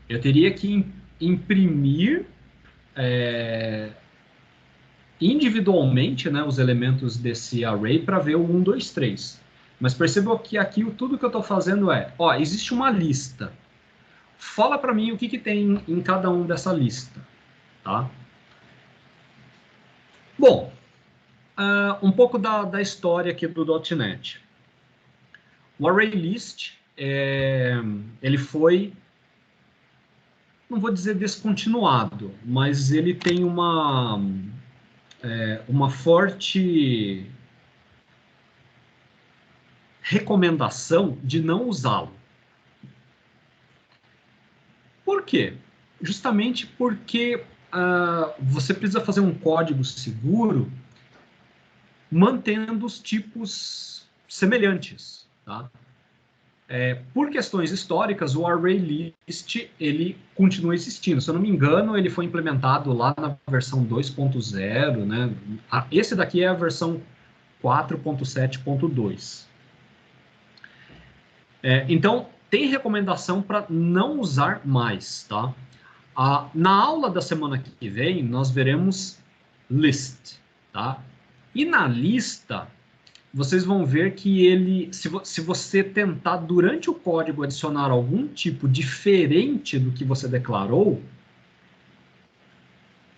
Eu teria que imprimir individualmente, né, os elementos desse array para ver o 1, 2, 3. Mas percebam que aqui tudo que eu estou fazendo ó, existe uma lista. Fala para mim o que tem em cada um dessa lista, tá? Bom, um pouco da história aqui do .NET. O ArrayList, ele foi não vou dizer descontinuado, mas ele tem uma forte recomendação de não usá-lo. Por quê? Justamente porque você precisa fazer um código seguro mantendo os tipos semelhantes, tá? Por questões históricas, o ArrayList ele continua existindo. Se eu não me engano, ele foi implementado lá na versão 2.0, né? Esse daqui é a versão 4.7.2. Então, tem recomendação para não usar mais, tá? Na aula da semana que vem, nós veremos list, tá? E na lista, vocês vão ver que ele, se você tentar durante o código adicionar algum tipo diferente do que você declarou,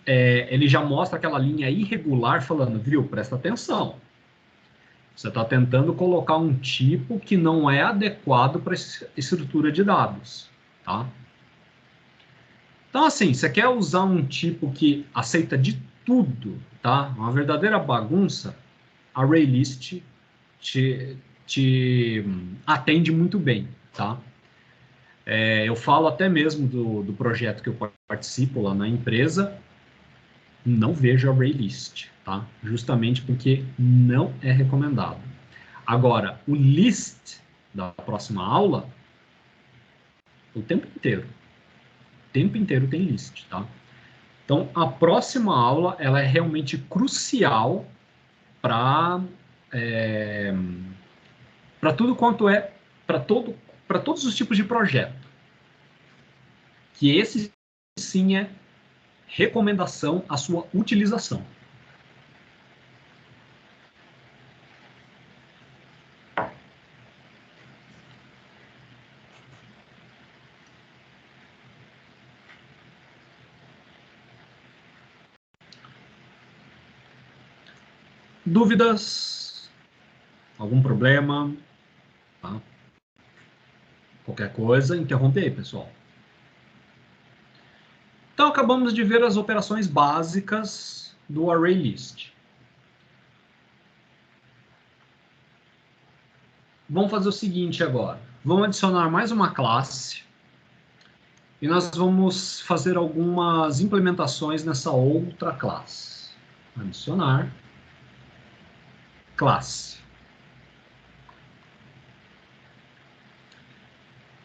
ele já mostra aquela linha irregular falando, viu, presta atenção. Você está tentando colocar um tipo que não é adequado para estrutura de dados, tá? Então, assim, você quer usar um tipo que aceita de tudo, tá? Uma verdadeira bagunça, ArrayList te atende muito bem, tá? Eu falo até mesmo do projeto que eu participo lá na empresa, não vejo ArrayList, tá? Justamente porque não é recomendado. Agora, o list da próxima aula, o tempo inteiro tem list, tá? Então, a próxima aula, ela é realmente crucial para tudo quanto para todos os tipos de projeto. Que esse sim é recomendação a sua utilização. Dúvidas? Algum problema? Tá? Qualquer coisa, interrompe aí, pessoal. Então, acabamos de ver as operações básicas do ArrayList. Vamos fazer o seguinte agora. Vamos adicionar mais uma classe e nós vamos fazer algumas implementações nessa outra classe. Adicionar classe.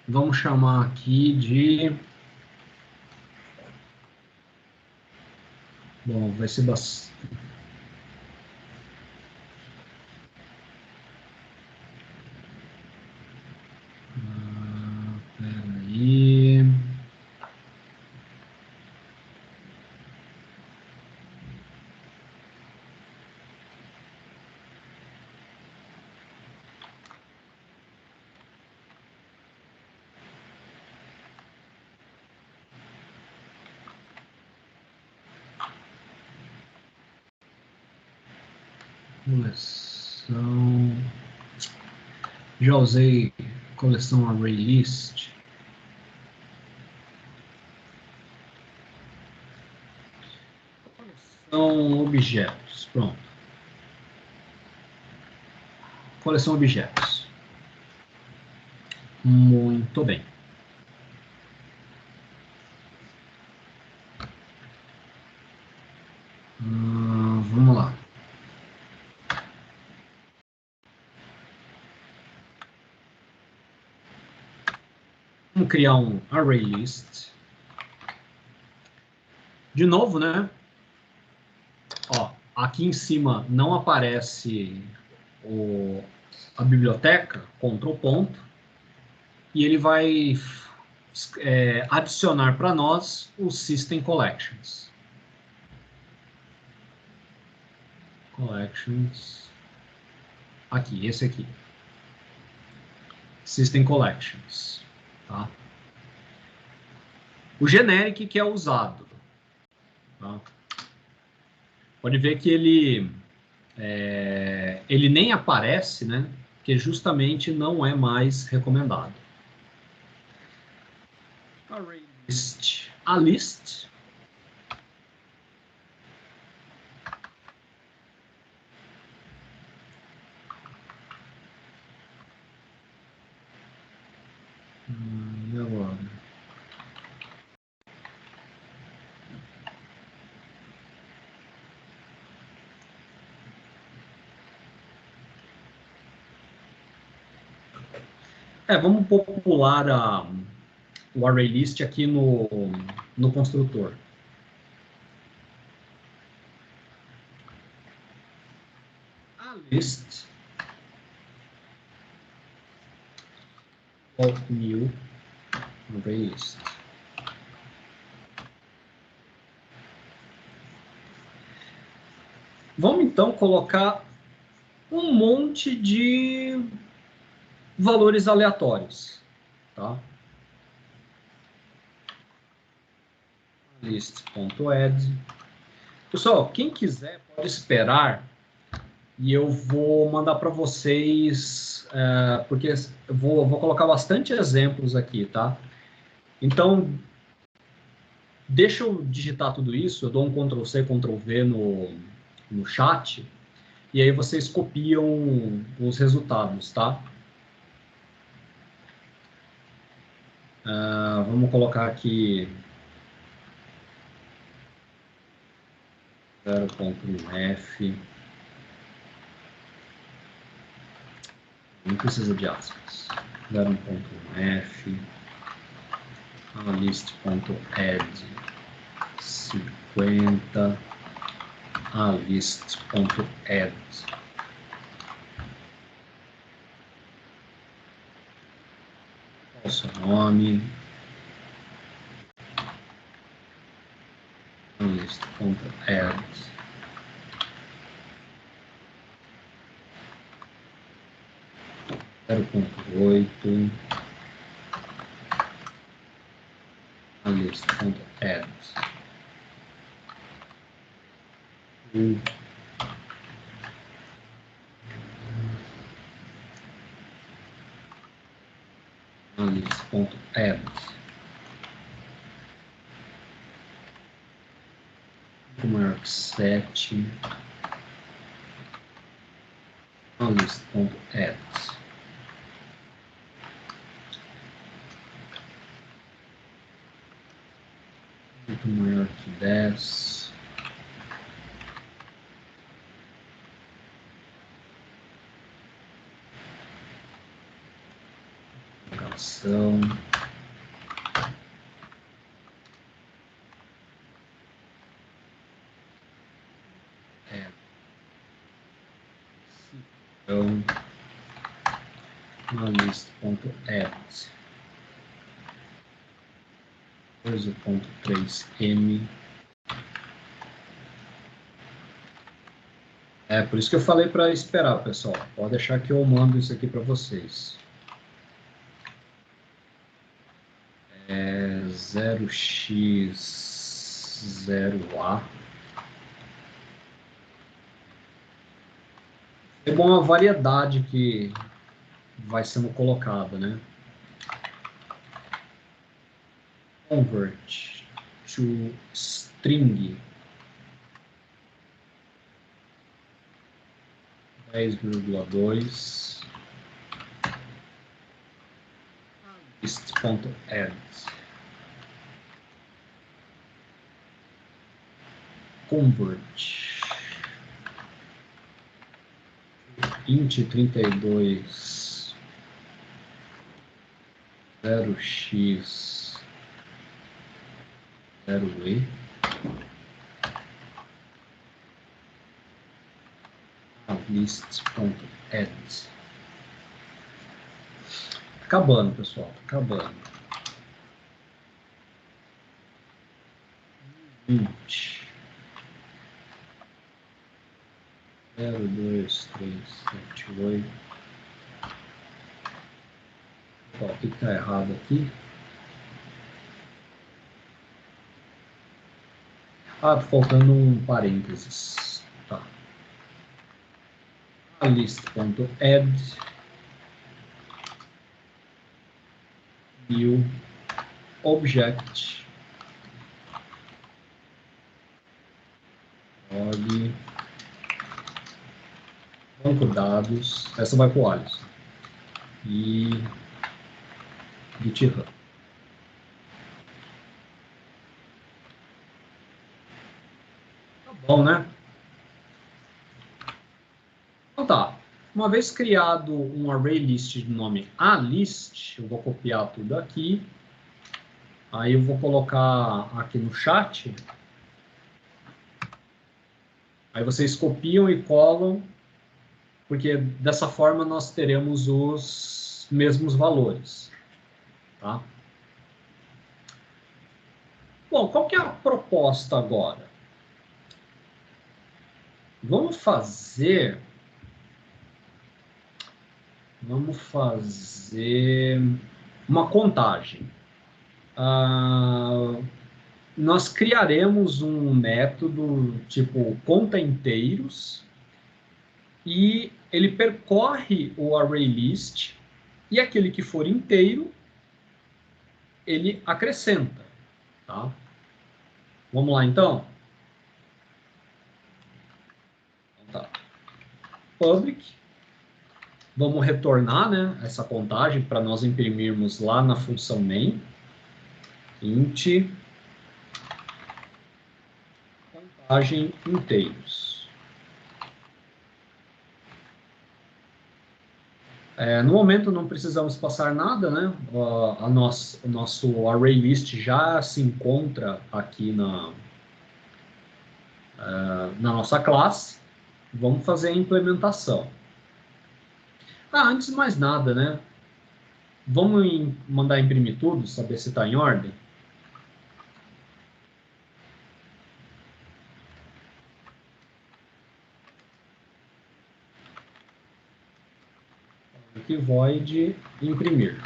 Vamos chamar aqui de... Bom, vai ser bastante... Peraí... Coleção... Já usei coleção ArrayList. Coleção objetos, pronto. Coleção objetos. Muito bem. Vamos lá. Vamos criar um ArrayList. De novo, né? Ó, aqui em cima não aparece a biblioteca, Ctrl ponto, e ele vai adicionar para nós o System Collections. Collections. Aqui, esse aqui. System Collections. Tá? O generic que é usado. Tá? Pode ver que ele nem aparece, né? Porque justamente não é mais recomendado. ArrayList a list. E agora? Vamos popular o array list aqui no construtor. A list new array list. Vamos então colocar um monte de valores aleatórios, tá? List.add. Pessoal, quem quiser pode esperar e eu vou mandar para vocês, porque eu vou colocar bastante exemplos aqui, tá? Então, deixa eu digitar tudo isso, eu dou um Ctrl+C, Ctrl+V no chat, e aí vocês copiam os resultados, tá? Vamos colocar aqui 0.1f. Não precisa de aspas. 0.1f. List.add 50. List.add. Qual o seu nome? List.add. (0.8) list.add list.add maior que 7 list.add muito maior que 10 locação list.add 12.3m. Por isso que eu falei para esperar, pessoal. Pode deixar que eu mando isso aqui para vocês. 0x0a. É bom a variedade que vai sendo colocada, né? Convert to string 10,2 list.add convert int 32 0x 0e list.add. Acabando, pessoal, acabando. 20 0, 2, 3, 7, 8. O que está errado aqui? Tá faltando um parênteses. Tá. A list.add new object dados, essa vai para o Alisson. E GitHub. Tá bom, né? Então tá. Uma vez criado um array list de nome alist, eu vou copiar tudo aqui. Aí eu vou colocar aqui no chat. Aí vocês copiam e colam, porque dessa forma nós teremos os mesmos valores. Tá? Bom, qual que é a proposta agora? Vamos fazer uma contagem. Nós criaremos um método tipo conta inteiros e ele percorre o array list e aquele que for inteiro ele acrescenta, tá? Vamos lá então. Tá. Public. Vamos retornar, né, essa contagem para nós imprimirmos lá na função main. Int contagem inteiros. No momento não precisamos passar nada, né? O nosso array list já se encontra aqui na nossa classe. Vamos fazer a implementação. Antes de mais nada, né? Vamos mandar imprimir tudo, saber se está em ordem? Aqui void imprimir.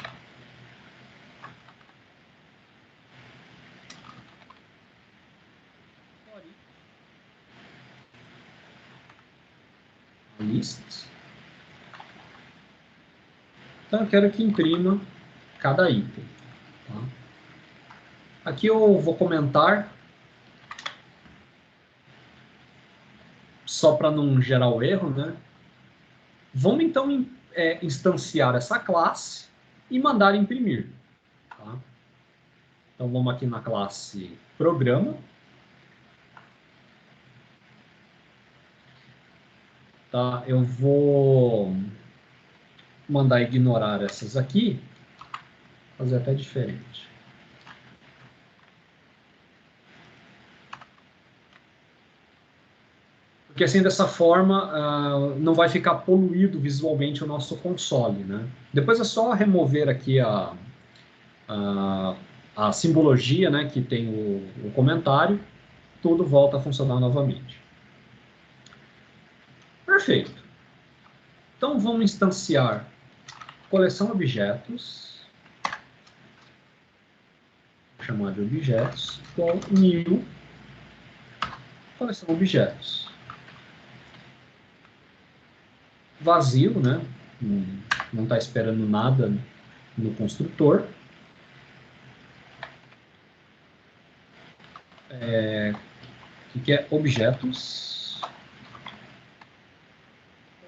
List. Então eu quero que imprima cada item. Tá? Aqui eu vou comentar, só para não gerar o erro, né? Vamos então instanciar essa classe e mandar imprimir. Tá? Então vamos aqui na classe programa. Tá? Eu vou mandar ignorar essas aqui, fazer até diferente. Porque assim, dessa forma, não vai ficar poluído visualmente o nosso console, né? Depois é só remover aqui a simbologia, né, que tem o comentário, tudo volta a funcionar novamente. Perfeito. Então vamos instanciar coleção objetos, vou chamar de objetos, com new coleção objetos. Vazio, né? Não está esperando nada no construtor. Que é objetos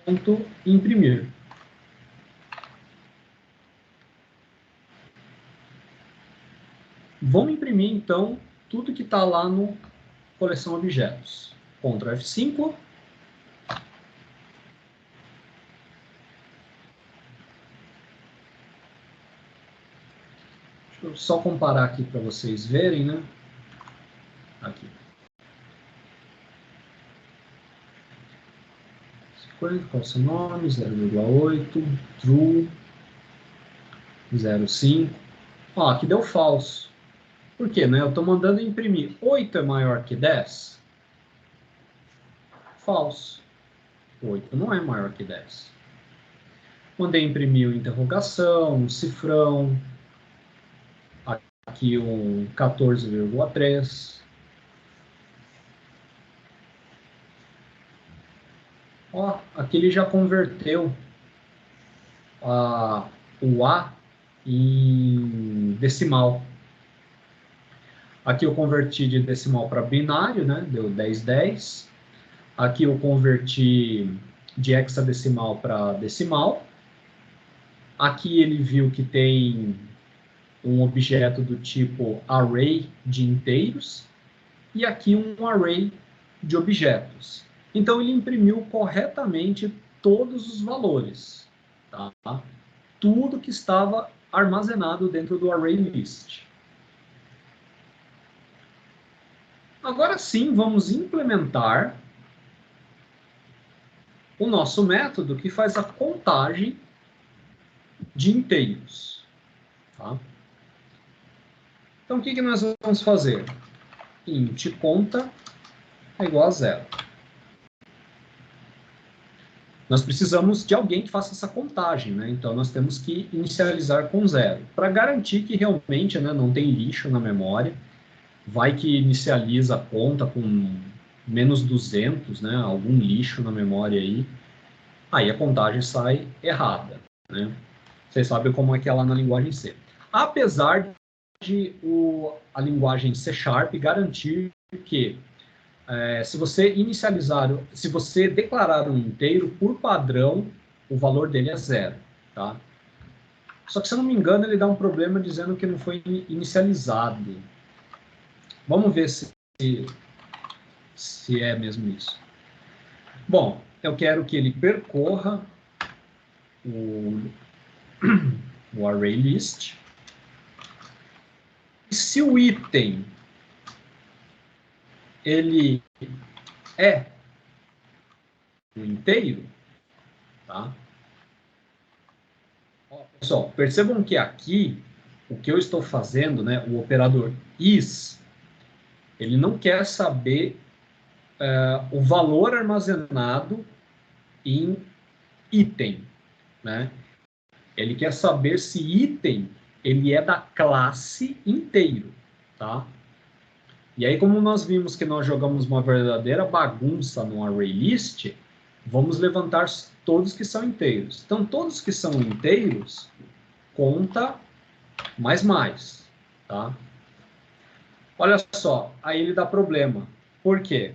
ponto imprimir. Vamos imprimir então tudo que está lá no coleção objetos. Ctrl F5. Deixa eu só comparar aqui para vocês verem, né? Aqui. Qual é o seu nome? 0,8, true, 0,5. Ó, aqui deu falso. Por quê? Né? Eu estou mandando imprimir 8 é maior que 10? Falso. 8 não é maior que 10. Mandei imprimir uma interrogação, um cifrão. Aqui um 14,3. Ó, aqui ele já converteu o A em decimal. Aqui eu converti de decimal para binário, né? Deu 10, 10. Aqui eu converti de hexadecimal para decimal. Aqui ele viu que tem um objeto do tipo array de inteiros e aqui um array de objetos. Então ele imprimiu corretamente todos os valores, tá? Tudo que estava armazenado dentro do array list. Agora sim, vamos implementar o nosso método que faz a contagem de inteiros. Tá? Então, o que nós vamos fazer? Int conta é igual a 0. Nós precisamos de alguém que faça essa contagem, né? Então, nós temos que inicializar com 0, para garantir que realmente, né, não tem lixo na memória. Vai que inicializa a conta com menos 200, né, algum lixo na memória aí a contagem sai errada, né? Vocês sabem como é que é lá na linguagem C. Apesar de a linguagem C# garantir que se você declarar um inteiro, por padrão, o valor dele é 0, tá? Só que, se eu não me engano, ele dá um problema dizendo que não foi inicializado. Vamos ver se é mesmo isso. Bom, eu quero que ele percorra o array list. E se o item ele é um inteiro, tá? Pessoal, percebam que aqui o que eu estou fazendo, né, o operador is, ele não quer saber o valor armazenado em item, né? Ele quer saber se item ele é da classe inteiro, tá? E aí, como nós vimos que nós jogamos uma verdadeira bagunça no array list, vamos levantar todos que são inteiros. Então, todos que são inteiros, conta mais, tá? Olha só, aí ele dá problema. Por quê?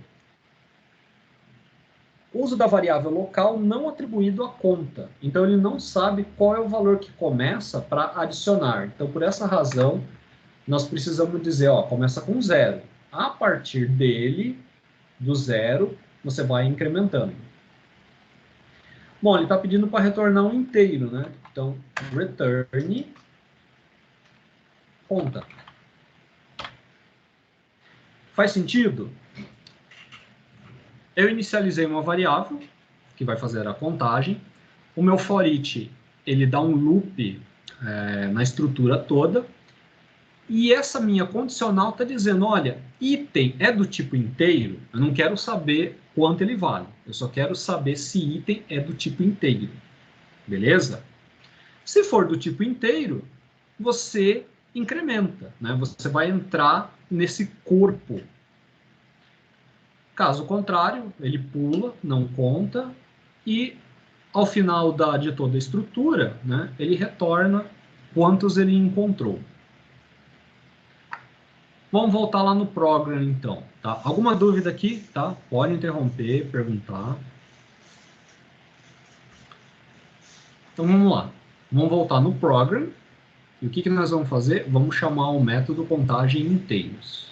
Uso da variável local não atribuído à conta. Então, ele não sabe qual é o valor que começa para adicionar. Então, por essa razão, nós precisamos dizer, ó, começa com 0. A partir dele, do 0, você vai incrementando. Bom, ele está pedindo para retornar um inteiro, né? Então, return conta. Faz sentido? Eu inicializei uma variável que vai fazer a contagem. O meu for each, ele dá um loop na estrutura toda. E essa minha condicional está dizendo, olha, item é do tipo inteiro, eu não quero saber quanto ele vale. Eu só quero saber se item é do tipo inteiro. Beleza? Se for do tipo inteiro, você incrementa, né? Você vai entrar nesse corpo. Caso contrário, ele pula, não conta, e ao final de toda a estrutura, né, ele retorna quantos ele encontrou. Vamos voltar lá no program, então. Tá? Alguma dúvida aqui? Tá? Pode interromper, perguntar. Então, vamos lá. Vamos voltar no program. E o que nós vamos fazer? Vamos chamar o método contagem inteiros.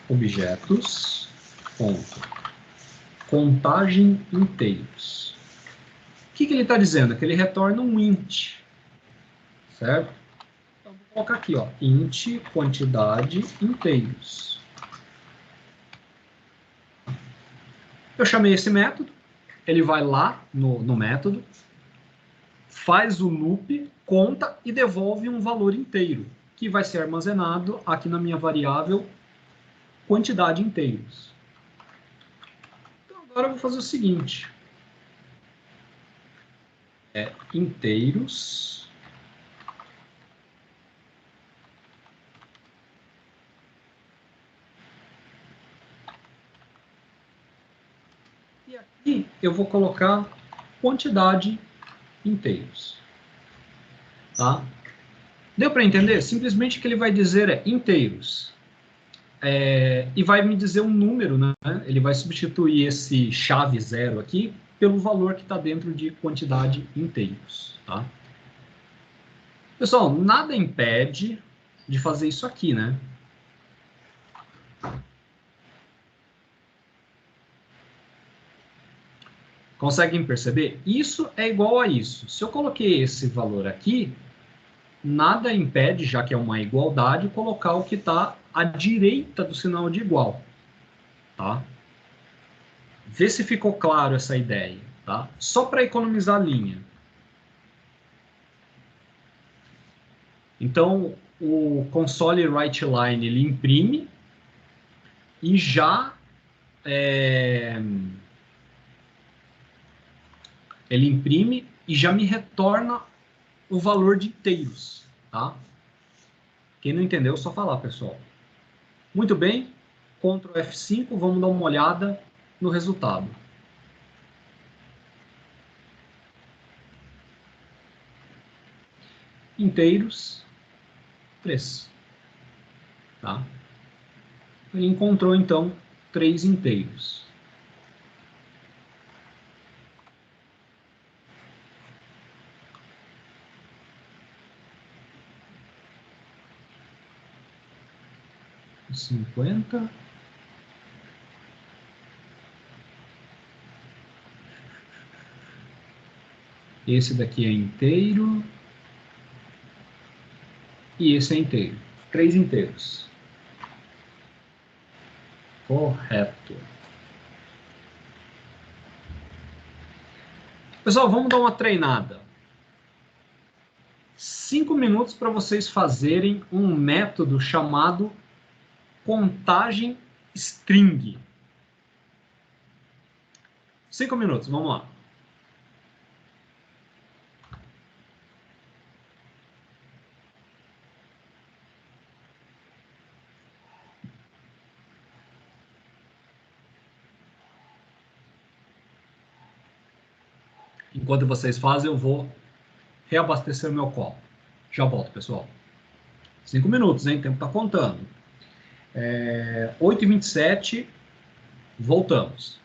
Objetos, contagem inteiros. O que ele está dizendo? Que ele retorna um int, certo? Então, vou colocar aqui, ó, int quantidade inteiros. Eu chamei esse método, ele vai lá no método, faz o loop, conta e devolve um valor inteiro, que vai ser armazenado aqui na minha variável quantidade inteiros. Então, agora eu vou fazer o seguinte. Inteiros. E aqui eu vou colocar quantidade inteiros. Tá? Deu para entender? Simplesmente o que ele vai dizer é inteiros. e vai me dizer um número, né? Ele vai substituir esse chave 0 aqui pelo valor que está dentro de quantidade inteiros, tá? Pessoal, nada impede de fazer isso aqui, né? Conseguem perceber? Isso é igual a isso. Se eu coloquei esse valor aqui, nada impede, já que é uma igualdade, colocar o que está à direita do sinal de igual, tá? Vê se ficou claro essa ideia, tá? Só para economizar linha. Então, o console write line ele imprime e já ele imprime e já me retorna o valor de inteiros, tá? Quem não entendeu, só falar, pessoal. Muito bem, Ctrl F5, vamos dar uma olhada no resultado. Inteiros, 3. Tá? Ele encontrou, então, 3 inteiros. E 50. Esse daqui é inteiro. E esse é inteiro. 3 inteiros. Correto. Pessoal, vamos dar uma treinada. 5 minutos para vocês fazerem um método chamado contagem string. 5 minutos, vamos lá. Enquanto vocês fazem, eu vou reabastecer o meu copo. Já volto, pessoal. 5 minutos, hein? O tempo está contando. 8h27, voltamos.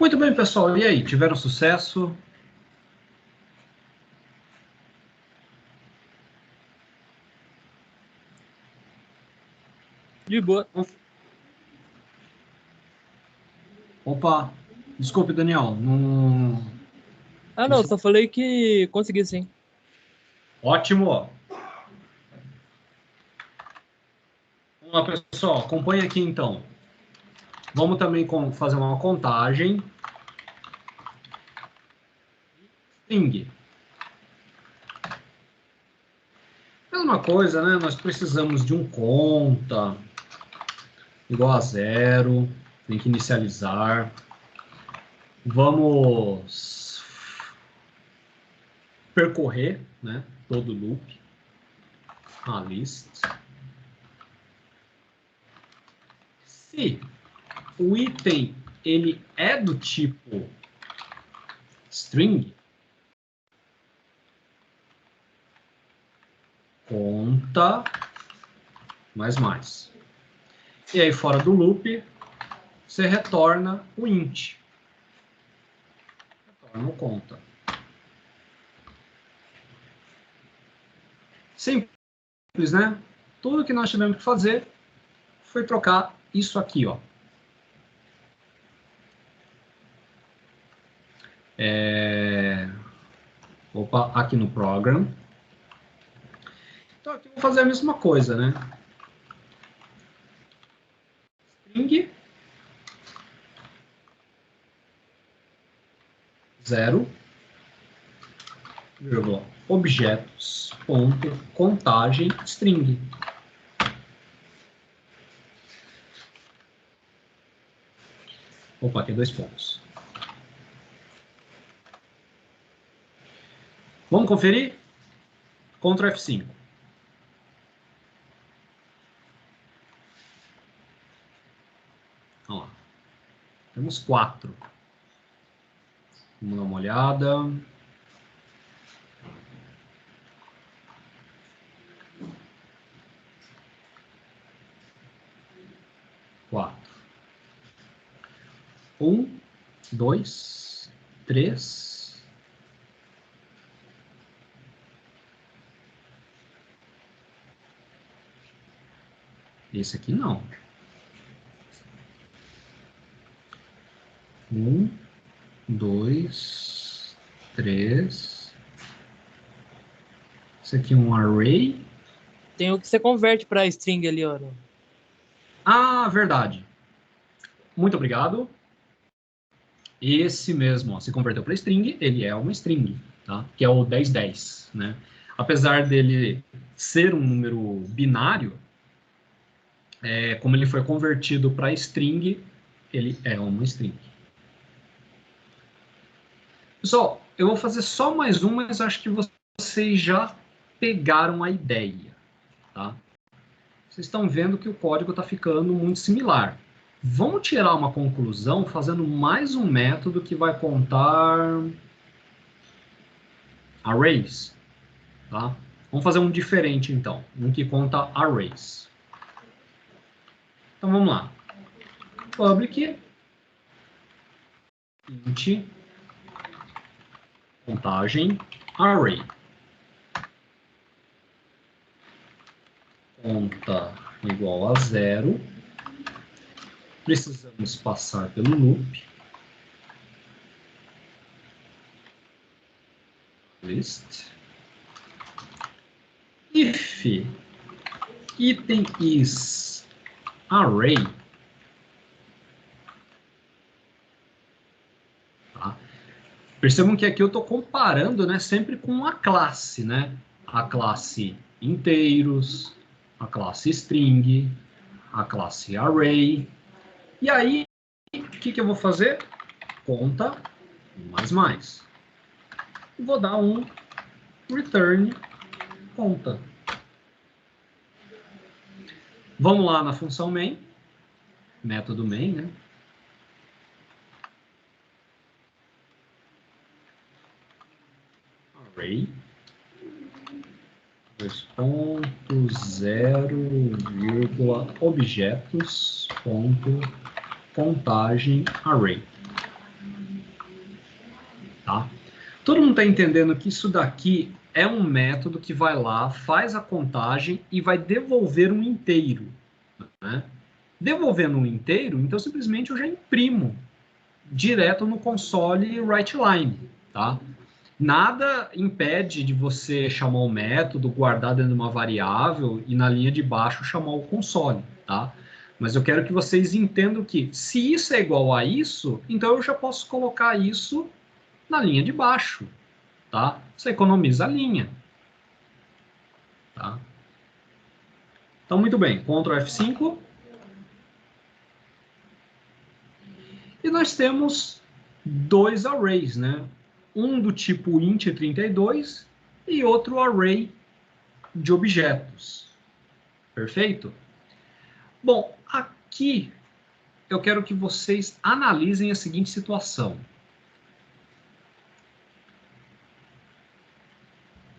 Muito bem, pessoal. E aí, tiveram sucesso? De boa. Opa, desculpe, Daniel. Não... Ah, não, só falei que consegui sim. Ótimo. Vamos lá, pessoal. Acompanha aqui, então. Vamos também fazer uma contagem. String. Mesma coisa, né? Nós precisamos de um conta igual a 0. Tem que inicializar. Vamos percorrer, né, todo o loop. A list. Se o item ele é do tipo string, conta mais. E aí fora do loop, você retorna o int. Retorna o conta. Simples, né? Tudo que nós tivemos que fazer foi trocar isso aqui, ó. Opa, aqui no program. Então aqui eu vou fazer a mesma coisa, né? String 0, objetos, ponto, contagem, string. Opa, aqui 2 pontos. Vamos conferir? Ctrl F5. Vamos lá. Temos 4. Vamos dar uma olhada. Quatro. 1, 2, 3. Esse aqui não. 1, 2, 3. Isso aqui é um array. Tem o que você converte para string ali, ó. Ah, verdade. Muito obrigado. Esse mesmo, ó, se converteu para string, ele é uma string, tá? Que é o 1010, né? Apesar dele ser um número binário, como ele foi convertido para string, ele é uma string. Pessoal, eu vou fazer só mais um, mas acho que vocês já pegaram a ideia, tá? Vocês estão vendo que o código está ficando muito similar. Vamos tirar uma conclusão fazendo mais um método que vai contar arrays, tá? Vamos fazer um diferente, então. Um que conta arrays. Então, vamos lá. Public int contagem array. Conta igual a 0. Precisamos passar pelo loop. List. If item is array, tá? Percebam que aqui eu estou comparando, né, sempre com a classe, né? A classe inteiros, a classe string, a classe array. E aí, o que eu vou fazer? Conta mais. Vou dar um return conta. Vamos lá na função main, método main, né? Array 2.0, objetos, ponto, contagem, array. Todo mundo está entendendo que isso daqui é um método que vai lá, faz a contagem e vai devolver um inteiro, né? Devolvendo um inteiro, então simplesmente eu já imprimo direto no console WriteLine, tá? Nada impede de você chamar o método, guardar dentro de uma variável e na linha de baixo chamar o console, tá? Mas eu quero que vocês entendam que se isso é igual a isso, então eu já posso colocar isso na linha de baixo, tá? Você economiza a linha, tá? Então, muito bem, Ctrl F5. E nós temos dois arrays, né? Um do tipo int32 e outro array de objetos. Perfeito? Bom, aqui eu quero que vocês analisem a seguinte situação.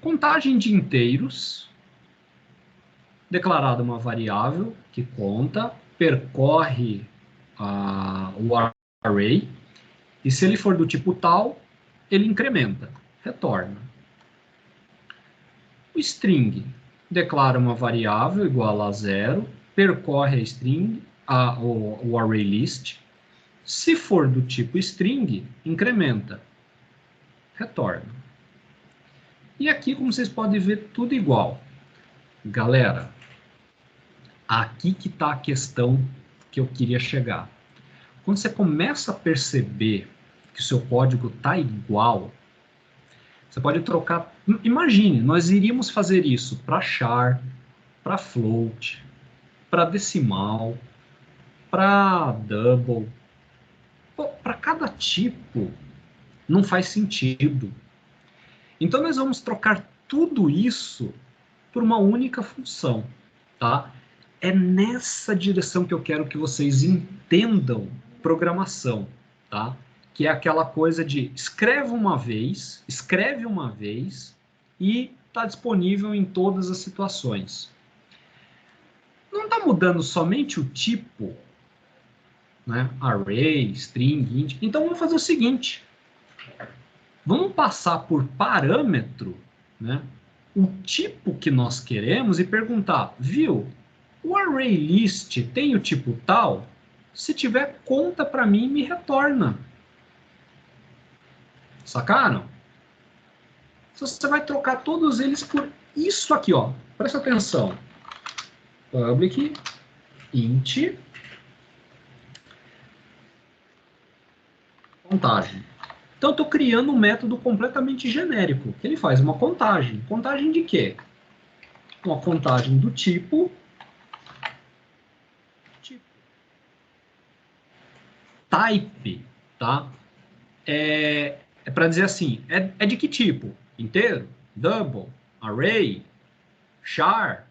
Contagem de inteiros, declarada uma variável que conta, percorre o array, e se ele for do tipo tal, ele incrementa, retorna. O string declara uma variável igual a 0, percorre a string, o array list. Se for do tipo string, incrementa, retorna. E aqui, como vocês podem ver, tudo igual. Galera, aqui que está a questão que eu queria chegar. Quando você começa a perceber que o seu código está igual, você pode trocar. Imagine, nós iríamos fazer isso para char, para float, para decimal, para double. Para cada tipo, não faz sentido. Então, nós vamos trocar tudo isso por uma única função, tá? É nessa direção que eu quero que vocês entendam programação, tá? Que é aquela coisa de escreve uma vez e está disponível em todas as situações. Não está mudando somente o tipo, né? Array, string, int. Então vamos fazer o seguinte. Vamos passar por parâmetro, né? O tipo que nós queremos e perguntar, viu? O array list tem o tipo tal? Se tiver, conta para mim e me retorna. Sacaram? Você vai trocar todos eles por isso aqui, ó. Presta atenção. Public int contagem. Então, eu estou criando um método completamente genérico, que ele faz uma contagem. Contagem de quê? Uma contagem do tipo type, tá? É para dizer assim, é de que tipo? Inteiro, double, array, char,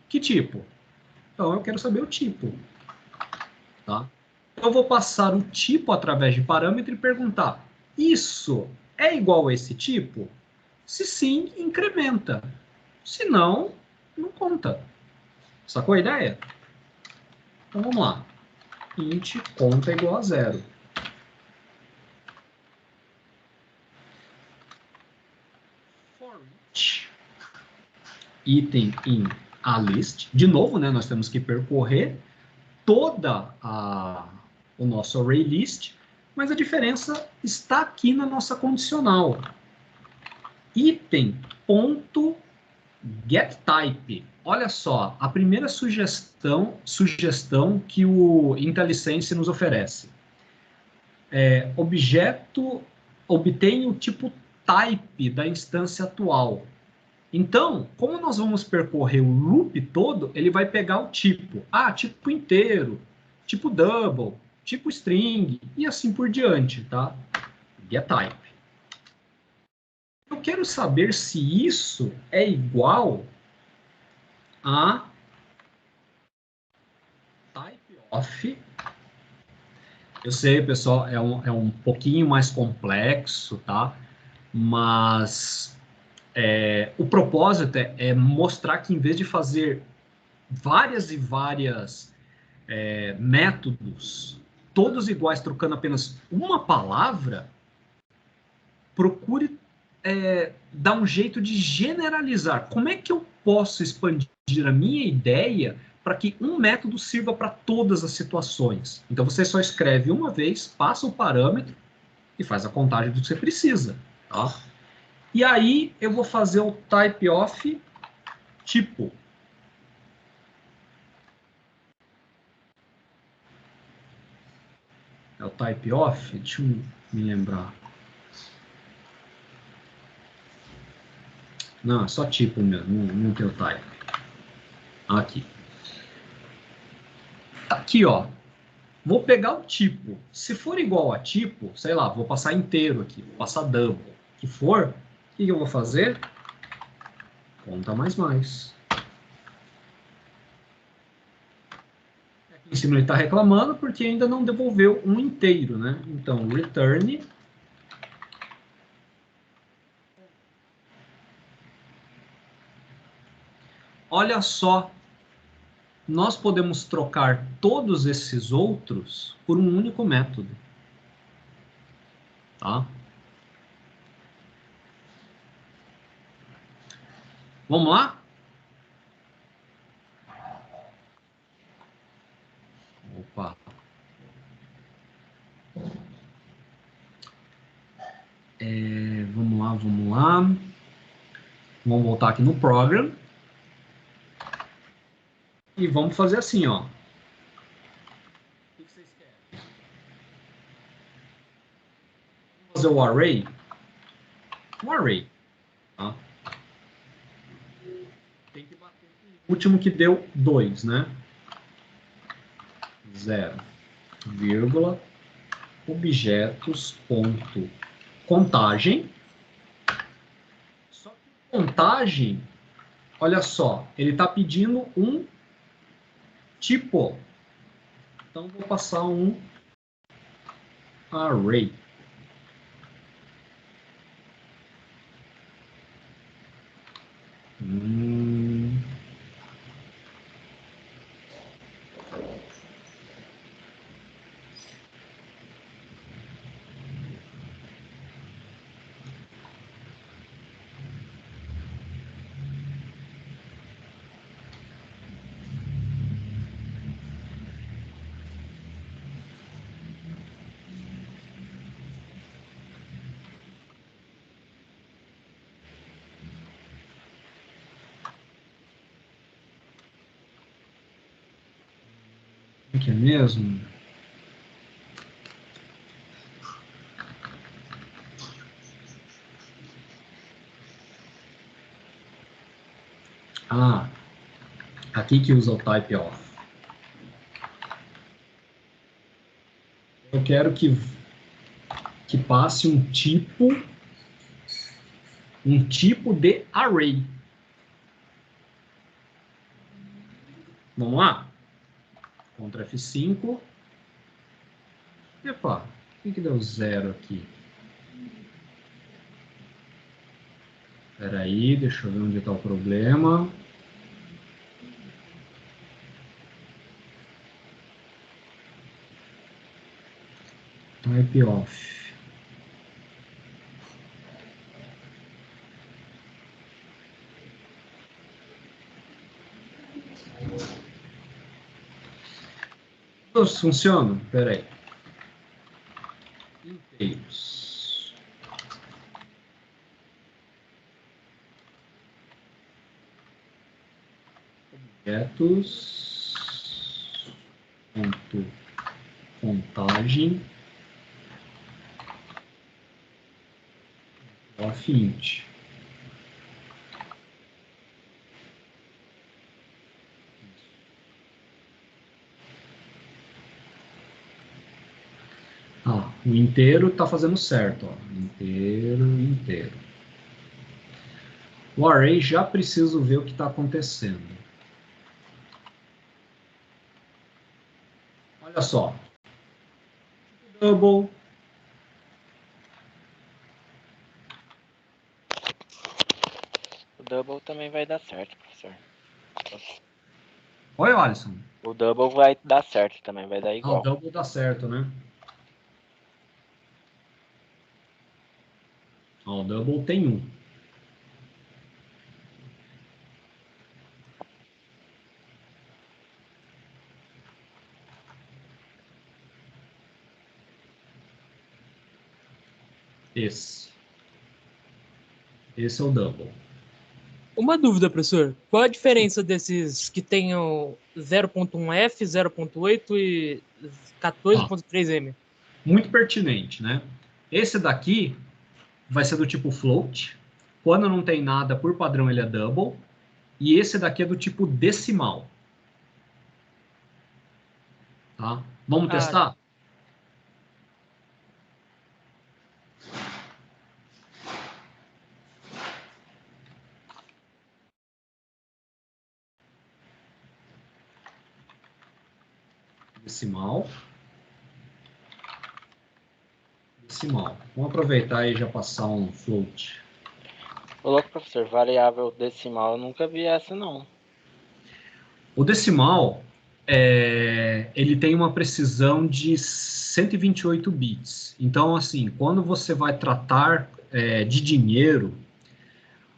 que tipo? Então, eu quero saber o tipo, tá? Eu vou passar o tipo através de parâmetro e perguntar, isso é igual a esse tipo? Se sim, incrementa. Se não, não conta. Sacou a ideia? Então, vamos lá. Int conta igual a 0. For each item in a list. De novo, né, nós temos que percorrer toda o nosso array list, mas a diferença está aqui na nossa condicional. Item.getType. Olha só, a primeira sugestão que o IntelliSense nos oferece. Objeto obtém o tipo type da instância atual. Então, como nós vamos percorrer o loop todo, ele vai pegar o tipo. Tipo inteiro, tipo double, tipo string, e assim por diante, tá? GetType. Eu quero saber se isso é igual a typeof. Eu sei, pessoal, é um pouquinho mais complexo, tá? Mas o propósito é mostrar que em vez de fazer várias e várias métodos todos iguais, trocando apenas uma palavra, procure dar um jeito de generalizar. Como é que eu posso expandir a minha ideia para que um método sirva para todas as situações? Então, você só escreve uma vez, passa o parâmetro e faz a contagem do que você precisa. Tá? E aí, eu vou fazer o type of tipo. É o type of? Deixa eu me lembrar. Não, é só tipo mesmo, não tem o type. Aqui. Aqui, ó. Vou pegar o tipo. Se for igual a tipo, sei lá, vou passar inteiro aqui, vou passar double. Que for, o que eu vou fazer? Conta mais. Aqui em cima ele está reclamando porque ainda não devolveu um inteiro, né? Então, return. Olha só, nós podemos trocar todos esses outros por um único método. Tá? Vamos lá? Opa. Vamos lá. Vamos voltar aqui no program. E vamos fazer assim, ó. O que vocês querem? Vamos fazer o array? Um array. Tá? Tem que bater o último que deu 2, né? 0, vírgula, objetos, ponto, contagem. Só que contagem, olha só, ele está pedindo um tipo. Então, vou passar um array. O que é mesmo? Ah, aqui que usa o type of. Eu quero que passe um tipo de array. Vamos lá? Ctrl F5. Epa, por que deu 0 aqui? Espera aí, deixa eu ver onde está o problema. Type off. Todos funcionam? Espera aí. Inteiros. Objetos. Ponto. Contagem. Off int. Ah, o inteiro está fazendo certo. Ó. Inteiro. O array já preciso ver o que está acontecendo. Olha só. Double. O double também vai dar certo, professor. Oi, Alisson. O double vai dar certo também, vai dar O igual. double dá certo, né? O double tem 1. Esse. Esse é o double. Uma dúvida, professor. Qual a diferença desses que tenham 0.1F, 0.8 e 14.3M? Muito pertinente, né? Esse daqui vai ser do tipo float. Quando não tem nada, por padrão, ele é double. E esse daqui é do tipo decimal. Tá? Vamos testar? Decimal. Decimal. Vamos aproveitar e já passar um float. Ô, louco, professor, variável decimal, eu nunca vi essa, não. O decimal, ele tem uma precisão de 128 bits. Então, assim, quando você vai tratar de dinheiro,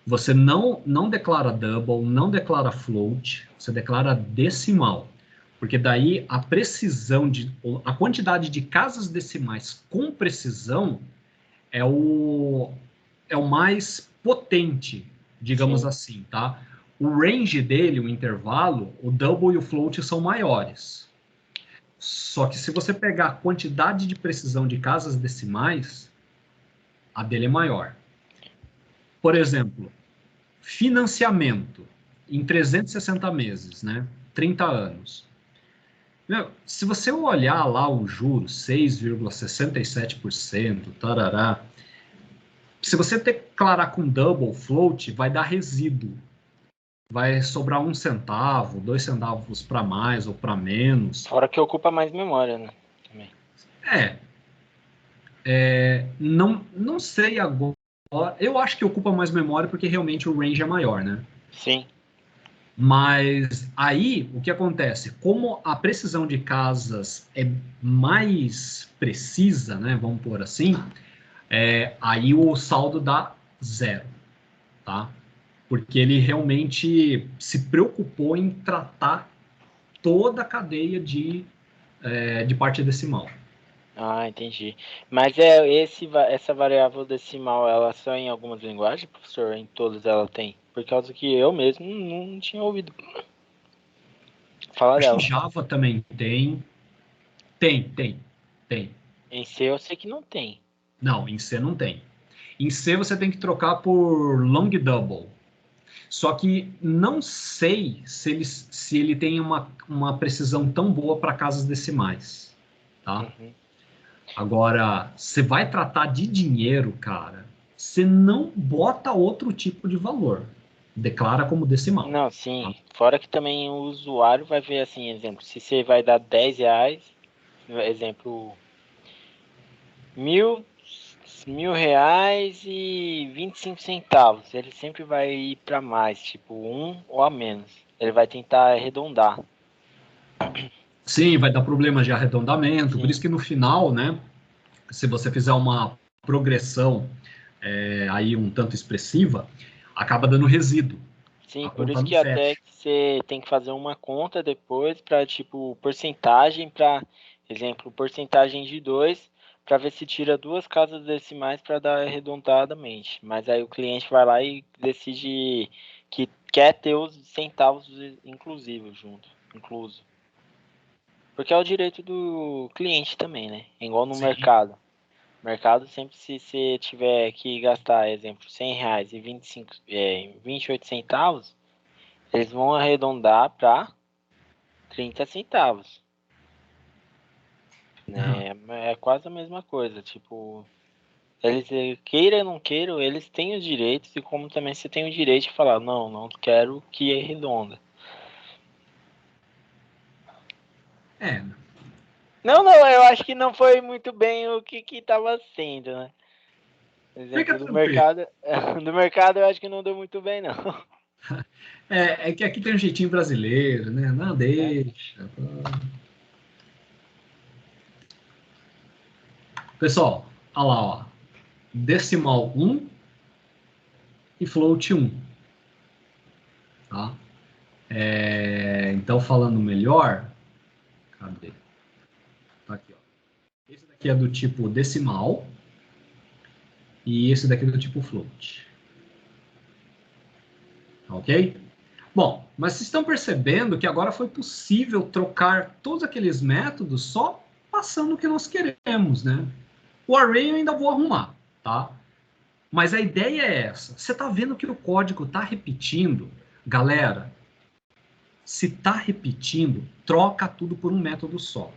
você não declara double, não declara float, você declara decimal. Porque daí a precisão a quantidade de casas decimais com precisão é o mais potente, digamos Sim. assim, tá? O range dele, o intervalo, o double e o float são maiores. Só que se você pegar a quantidade de precisão de casas decimais, a dele é maior. Por exemplo, financiamento em 360 meses, né? 30 anos. Meu, se você olhar lá o juro, 6,67%, tarará, se você declarar com double float, vai dar resíduo. Vai sobrar 1 centavo, 2 centavos para mais ou para menos. Fora que ocupa mais memória, né? Também. Não sei agora. Eu acho que ocupa mais memória porque realmente o range é maior, né? Sim. Mas aí o que acontece? Como a precisão de casas é mais precisa, né? Vamos pôr assim, aí o saldo dá 0, tá? Porque ele realmente se preocupou em tratar toda a cadeia de parte decimal. Ah, entendi. Mas essa variável decimal, ela só em algumas linguagens, professor? Em todas ela tem? Por causa que eu mesmo não tinha ouvido falar Acho que dela. Java também tem. Tem. Em C eu sei que não tem. Não, em C não tem. Em C você tem que trocar por long double. Só que não sei se ele tem uma precisão tão boa para casas decimais, tá? Uhum. Agora, você vai tratar de dinheiro, cara, você não bota outro tipo de valor. Declara como decimal. Não, sim. Fora que também o usuário vai ver assim, exemplo, se você vai dar R$ 10, exemplo, mil reais e 25 centavos. Ele sempre vai ir para mais, tipo, um ou a menos. Ele vai tentar arredondar. Sim, vai dar problemas de arredondamento, por Sim, isso que no final, né, se você fizer uma progressão aí um tanto expressiva, acaba dando resíduo. sim, A por conta isso não que até fecha. que você tem que fazer uma conta depois para, tipo, porcentagem para, exemplo, porcentagem de 2 para ver se tira duas casas decimais para dar arredondadamente. Mas aí o cliente vai lá e decide que quer ter os centavos inclusivos junto, incluso. Porque é o direito do cliente também, né? É igual no Sim. mercado. Mercado sempre se você tiver que gastar, exemplo, R$ 100 e 28 centavos, eles vão arredondar para 30 centavos. Né? É quase a mesma coisa. Tipo, eles queiram ou não queiram, eles têm os direitos, e como também você tem o direito de falar, não quero que arredonda. É, Não, eu acho que não foi muito bem o que estava sendo, né? fica Exemplo do tranquilo. mercado, do mercado eu acho que não deu muito bem, não. É que aqui tem um jeitinho brasileiro, né? Não, deixa. Pessoal, olha lá, ó. Decimal 1 e float 1. Tá? Então, falando melhor, cadê? Tá aqui, ó. Esse daqui é do tipo decimal e esse daqui é do tipo float. Ok? Bom, mas vocês estão percebendo que agora foi possível trocar todos aqueles métodos só passando o que nós queremos, né? O array eu ainda vou arrumar, tá? Mas a ideia é essa. Você está vendo que o código está repetindo? Galera, se está repetindo, troca tudo por um método só.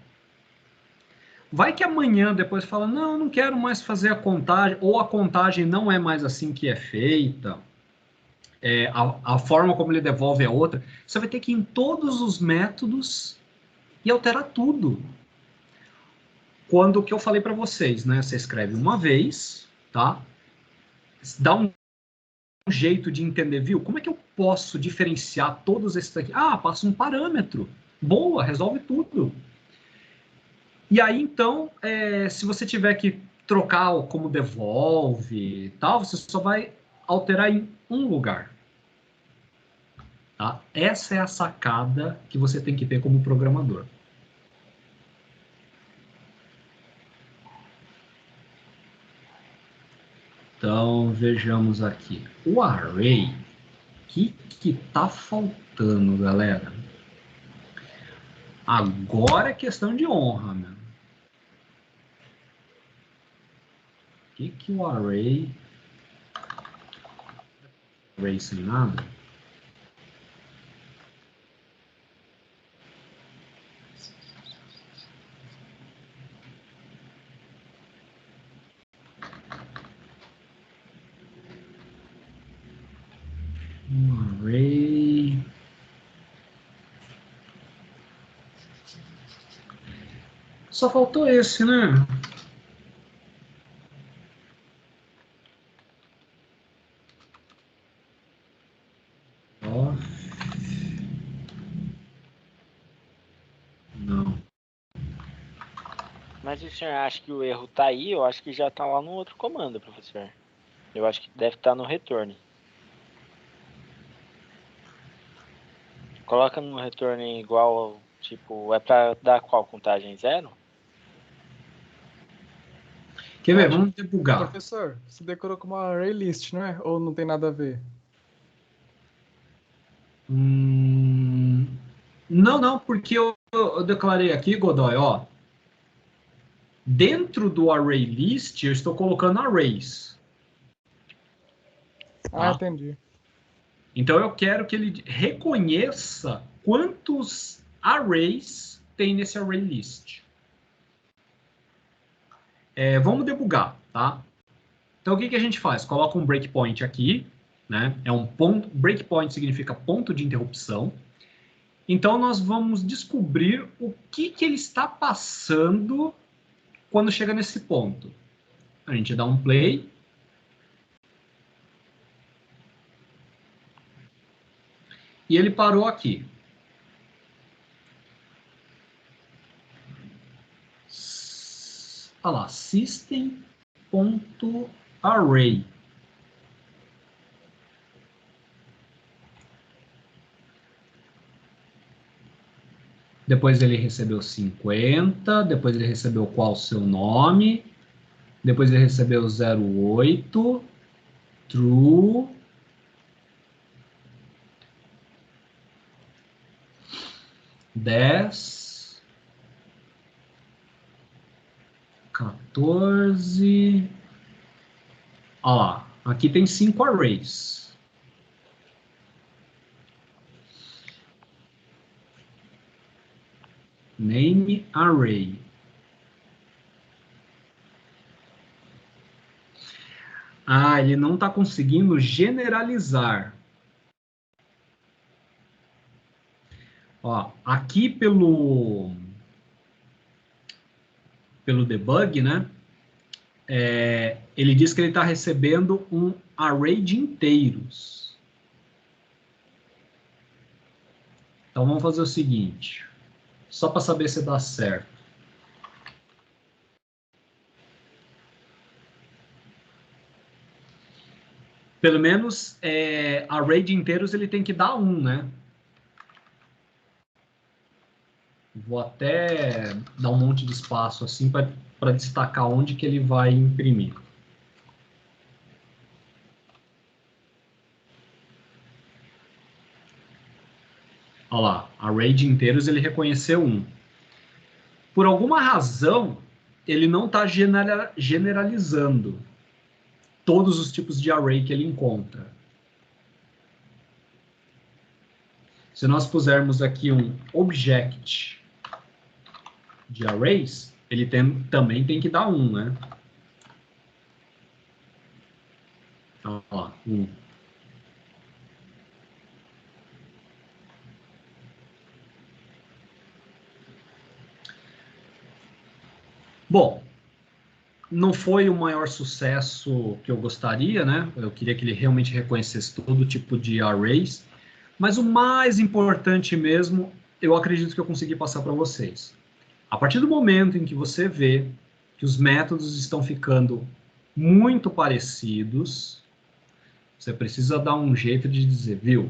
Vai que amanhã depois fala, não, não quero mais fazer a contagem, ou a contagem não é mais assim que é feita, a forma como ele devolve é outra. Você vai ter que ir em todos os métodos e alterar tudo. Quando o que eu falei para vocês, né? Você escreve uma vez, tá? Dá um jeito de entender, viu? Como é que eu posso diferenciar todos esses aqui? Ah, passa um parâmetro. Boa, resolve tudo. E aí, então, se você tiver que trocar como devolve e tal, você só vai alterar em um lugar. Tá? Essa é a sacada que você tem que ter como programador. Então, vejamos aqui. O array, o que está faltando, galera? Agora é questão de honra, meu. O que o array... Array sem nada? Um array... Só faltou esse, né? Ó. Não. Mas o senhor acha que o erro tá aí? Eu acho que já tá lá no outro comando, professor. Eu acho que deve estar no return. Coloca no return igual, tipo, é pra dar qual contagem? 0? Quer ver? Vamos debugar. Professor, você decorou como uma array list, não é? Ou não tem nada a ver? Não, porque eu declarei aqui, Godoy, ó. Dentro do array list, eu estou colocando arrays. Ah, entendi. Então eu quero que ele reconheça quantos arrays tem nesse array list. Vamos debugar, tá? Então o que a gente faz? Coloca um breakpoint aqui, né? Breakpoint significa ponto de interrupção. Então nós vamos descobrir o que ele está passando quando chega nesse ponto. A gente dá um play. E ele parou aqui. Olha lá, system.array. Depois ele recebeu 50, depois ele recebeu qual o seu nome, depois ele recebeu 08, true, 10, 14, olha lá, aqui tem 5 arrays. Name array. Ah, ele não está conseguindo generalizar. Ó, aqui pelo debug, né? Ele diz que ele está recebendo um array de inteiros. Então vamos fazer o seguinte, só para saber se dá certo. Pelo menos array de inteiros ele tem que dar 1, né? Vou até dar um monte de espaço assim para destacar onde que ele vai imprimir. Olha lá, array de inteiros ele reconheceu 1. Por alguma razão, ele não está generalizando todos os tipos de array que ele encontra. Se nós pusermos aqui um object de arrays, ele também tem que dar 1, né? Então, ó, 1. Bom, não foi o maior sucesso que eu gostaria, né? Eu queria que ele realmente reconhecesse todo tipo de arrays, mas o mais importante mesmo, eu acredito que eu consegui passar para vocês. A partir do momento em que você vê que os métodos estão ficando muito parecidos, você precisa dar um jeito de dizer, viu?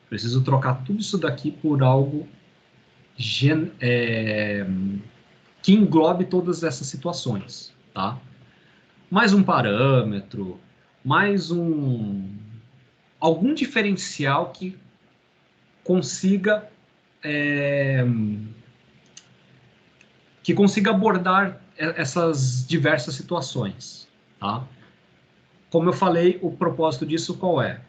Preciso trocar tudo isso daqui por algo que englobe todas essas situações, tá? Mais um parâmetro, mais algum diferencial que consiga abordar essas diversas situações, tá? Como eu falei, o propósito disso qual é?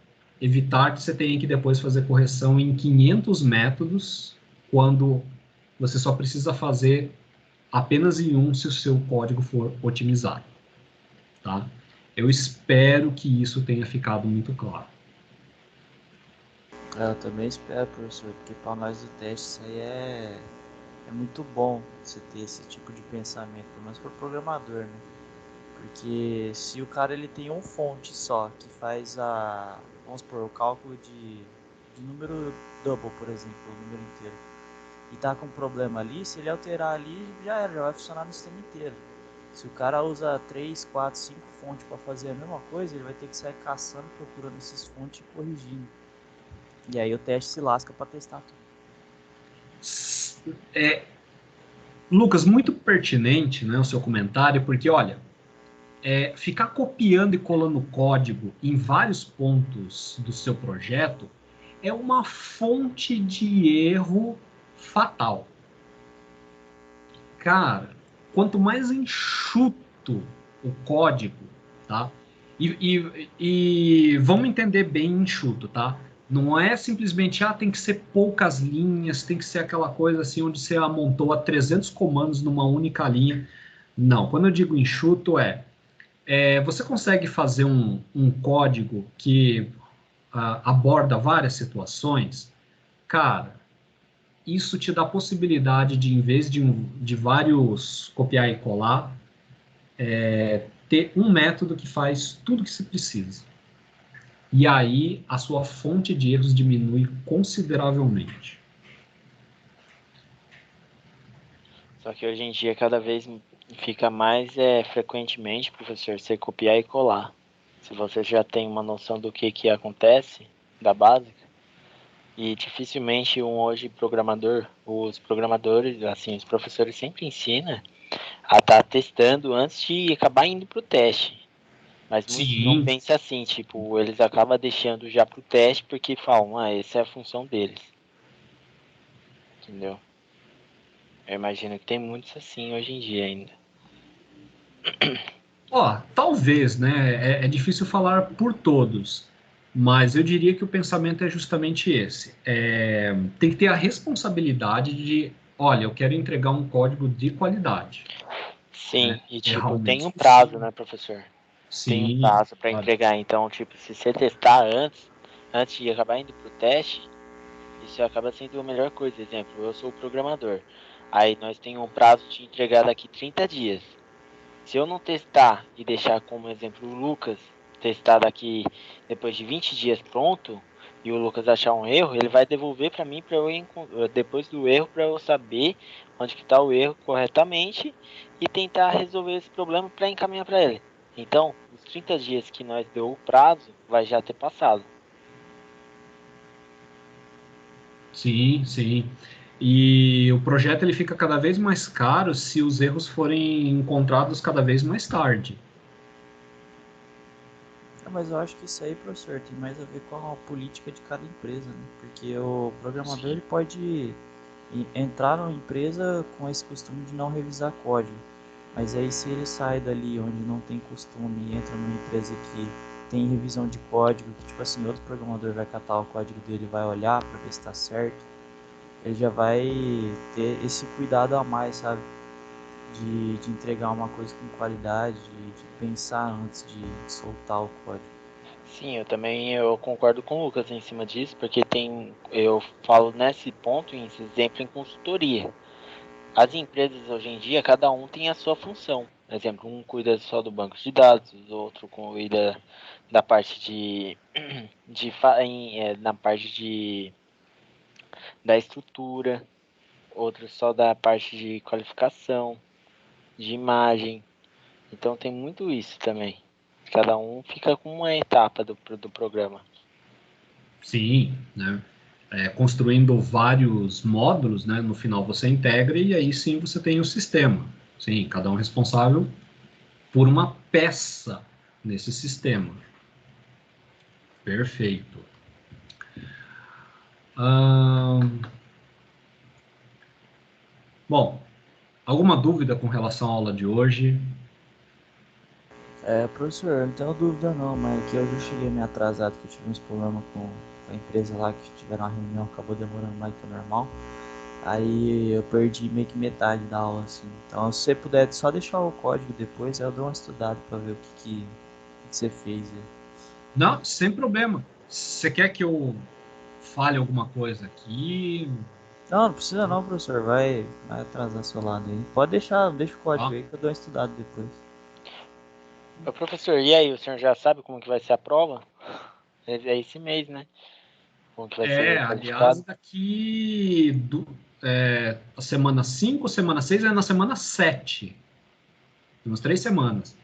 Evitar que você tenha que depois fazer correção em 500 métodos, quando você só precisa fazer apenas em um se o seu código for otimizado, tá? Eu espero que isso tenha ficado muito claro. Eu também espero, professor, porque para nós do teste isso aí é muito bom você ter esse tipo de pensamento, pelo menos para o programador, né? Porque se o cara ele tem uma fonte só que faz vamos supor, o cálculo de número double, por exemplo, o número inteiro, e tá com problema ali, se ele alterar ali, já vai funcionar no sistema inteiro. Se o cara usa 3, 4, 5 fontes para fazer a mesma coisa, ele vai ter que sair caçando, procurando essas fontes e corrigindo. E aí o teste se lasca para testar tudo. Lucas, muito pertinente, né, o seu comentário, porque, olha, ficar copiando e colando código em vários pontos do seu projeto é uma fonte de erro fatal. Cara, quanto mais enxuto o código, tá? E vamos entender bem enxuto, tá? Não é simplesmente, tem que ser poucas linhas, tem que ser aquela coisa assim, onde você amontoa 300 comandos numa única linha. Não, quando eu digo enxuto você consegue fazer um código que aborda várias situações? Cara, isso te dá a possibilidade de, em vez de vários copiar e colar, ter um método que faz tudo que se precisa. E aí a sua fonte de erros diminui consideravelmente. Só que hoje em dia cada vez fica mais frequentemente, professor, você copiar e colar. Se você já tem uma noção do que acontece, da básica, e dificilmente hoje os programadores, assim, os professores sempre ensinam a estar testando antes de acabar indo para o teste. Mas muitos não pensam assim, tipo, eles acabam deixando já para o teste porque falam, essa é a função deles. Entendeu? Eu imagino que tem muitos assim hoje em dia ainda. Talvez, né? É difícil falar por todos, mas eu diria que o pensamento é justamente esse. Tem que ter a responsabilidade de, olha, eu quero entregar um código de qualidade. Sim, né? E tipo, tem um Realmente prazo, né, professor? Sim. Tem um prazo para entregar. Então, tipo, se você testar antes de acabar indo pro teste, isso acaba sendo a melhor coisa. Exemplo, eu sou o programador. Aí nós temos um prazo de entregar daqui 30 dias. Se eu não testar e deixar como exemplo o Lucas testar daqui depois de 20 dias pronto, e o Lucas achar um erro, ele vai devolver para mim para depois do erro, para eu saber onde que está o erro corretamente e tentar resolver esse problema para encaminhar para ele. Então, os 30 dias que nós deu o prazo vai já ter passado. Sim, sim. E o projeto ele fica cada vez mais caro se os erros forem encontrados cada vez mais tarde. Mas eu acho que isso aí, professor, tem mais a ver com a política de cada empresa, né? Porque o programador ele pode entrar numa empresa com esse costume de não revisar código. Mas aí se ele sai dali onde não tem costume e entra numa empresa que tem revisão de código, que tipo assim, outro programador vai catar o código dele e vai olhar para ver se está certo, ele já vai ter esse cuidado a mais, sabe? De entregar uma coisa com qualidade, de pensar antes de soltar o código. Sim, eu concordo com o Lucas em cima disso, porque eu falo nesse ponto, esse exemplo em consultoria. As empresas hoje em dia, cada um tem a sua função. Por exemplo, um cuida só do banco de dados, o outro cuida da parte na parte da estrutura, outro só da parte de qualificação, de imagem. Então tem muito isso também. Cada um fica com uma etapa do programa. Sim, né? Construindo vários módulos, né? No final você integra e aí sim você tem o sistema. Sim, cada um responsável por uma peça nesse sistema. Perfeito. Bom, alguma dúvida com relação à aula de hoje? Professor, eu não tenho dúvida não, mas que eu já cheguei meio atrasado, que eu tive uns problemas com a empresa lá, que tiveram uma reunião, acabou demorando mais que o normal. Aí eu perdi meio que metade da aula, assim. Então, se você puder só deixar o código depois, eu dou uma estudada para ver o que você fez aí. Não, sem problema. Você quer que eu fale alguma coisa aqui? Não precisa não, professor. Vai atrasar seu lado aí. Deixa o código aí que eu dou uma estudada depois. Ô, professor, e aí, o senhor já sabe como que vai ser a prova? É esse mês, né? Como que vai ser o Aliás, certificado? daqui a semana 5, semana 6 é na semana 7. Temos 3 semanas.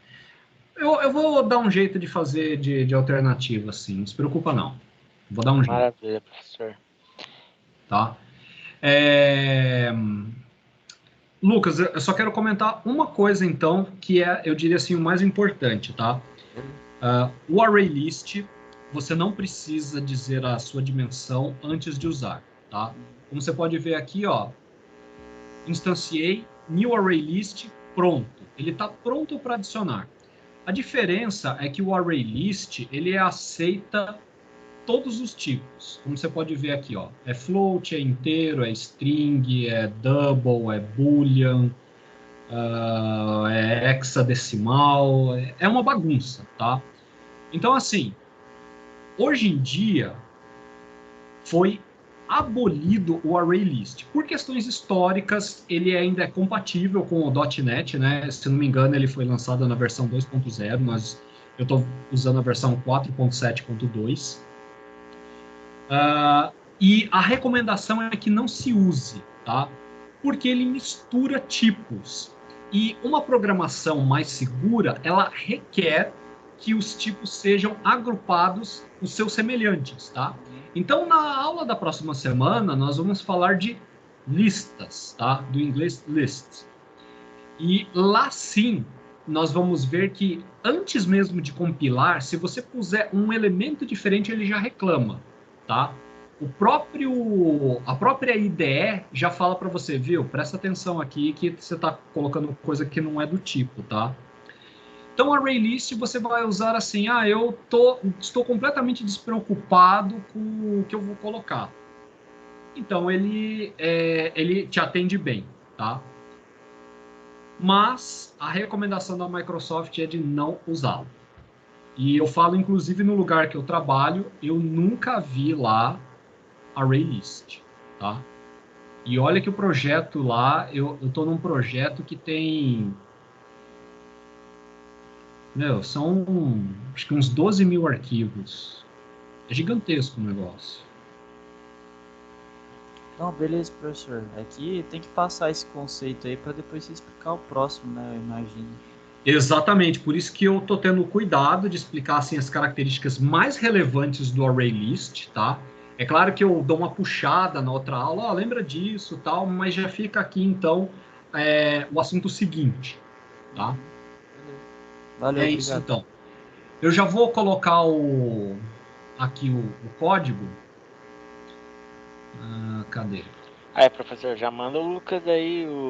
Eu vou dar um jeito de fazer de alternativa, assim. Não se preocupa, não. Vou dar um jeito, Maravilha, professor. tá? Lucas, eu só quero comentar uma coisa, então, que é, eu diria assim, o mais importante, tá? O ArrayList, você não precisa dizer a sua dimensão antes de usar, tá? Como você pode ver aqui, ó, instanciei new ArrayList, pronto. Ele está pronto para adicionar. A diferença é que o ArrayList, ele aceita todos os tipos. Como você pode ver aqui, ó, é float, é inteiro, é string, é double, é boolean, é hexadecimal, é uma bagunça, tá? Então, assim, hoje em dia foi abolido o ArrayList. Por questões históricas, ele ainda é compatível com o .NET, né? Se não me engano, ele foi lançado na versão 2.0, eu estou usando a versão 4.7.2. E a recomendação é que não se use, tá? Porque ele mistura tipos. E uma programação mais segura, ela requer que os tipos sejam agrupados os seus semelhantes, tá? Então, na aula da próxima semana, nós vamos falar de listas, tá? Do inglês list. E lá sim, nós vamos ver que antes mesmo de compilar, se você puser um elemento diferente, ele já reclama, tá? A própria IDE já fala para você, viu? Presta atenção aqui que você está colocando coisa que não é do tipo, tá? Então, a ArrayList você vai usar assim, estou completamente despreocupado com o que eu vou colocar. Então, ele te atende bem, tá? Mas a recomendação da Microsoft é de não usá-lo. E eu falo, inclusive, no lugar que eu trabalho, eu nunca vi lá ArrayList, tá? E olha que o projeto lá, eu estou num projeto que tem... são acho que uns 12 mil arquivos. É gigantesco o negócio. Não, beleza, professor. Aqui tem que passar esse conceito aí para depois você explicar o próximo, né? Eu imagino. Exatamente, por isso que eu estou tendo cuidado de explicar assim, as características mais relevantes do array list, tá? É claro que eu dou uma puxada na outra aula, lembra disso, tal, mas já fica aqui então o assunto seguinte, tá? Valeu, É isso obrigado. então. Eu já vou colocar aqui o código. Cadê? Aí, professor, já manda o Lucas aí,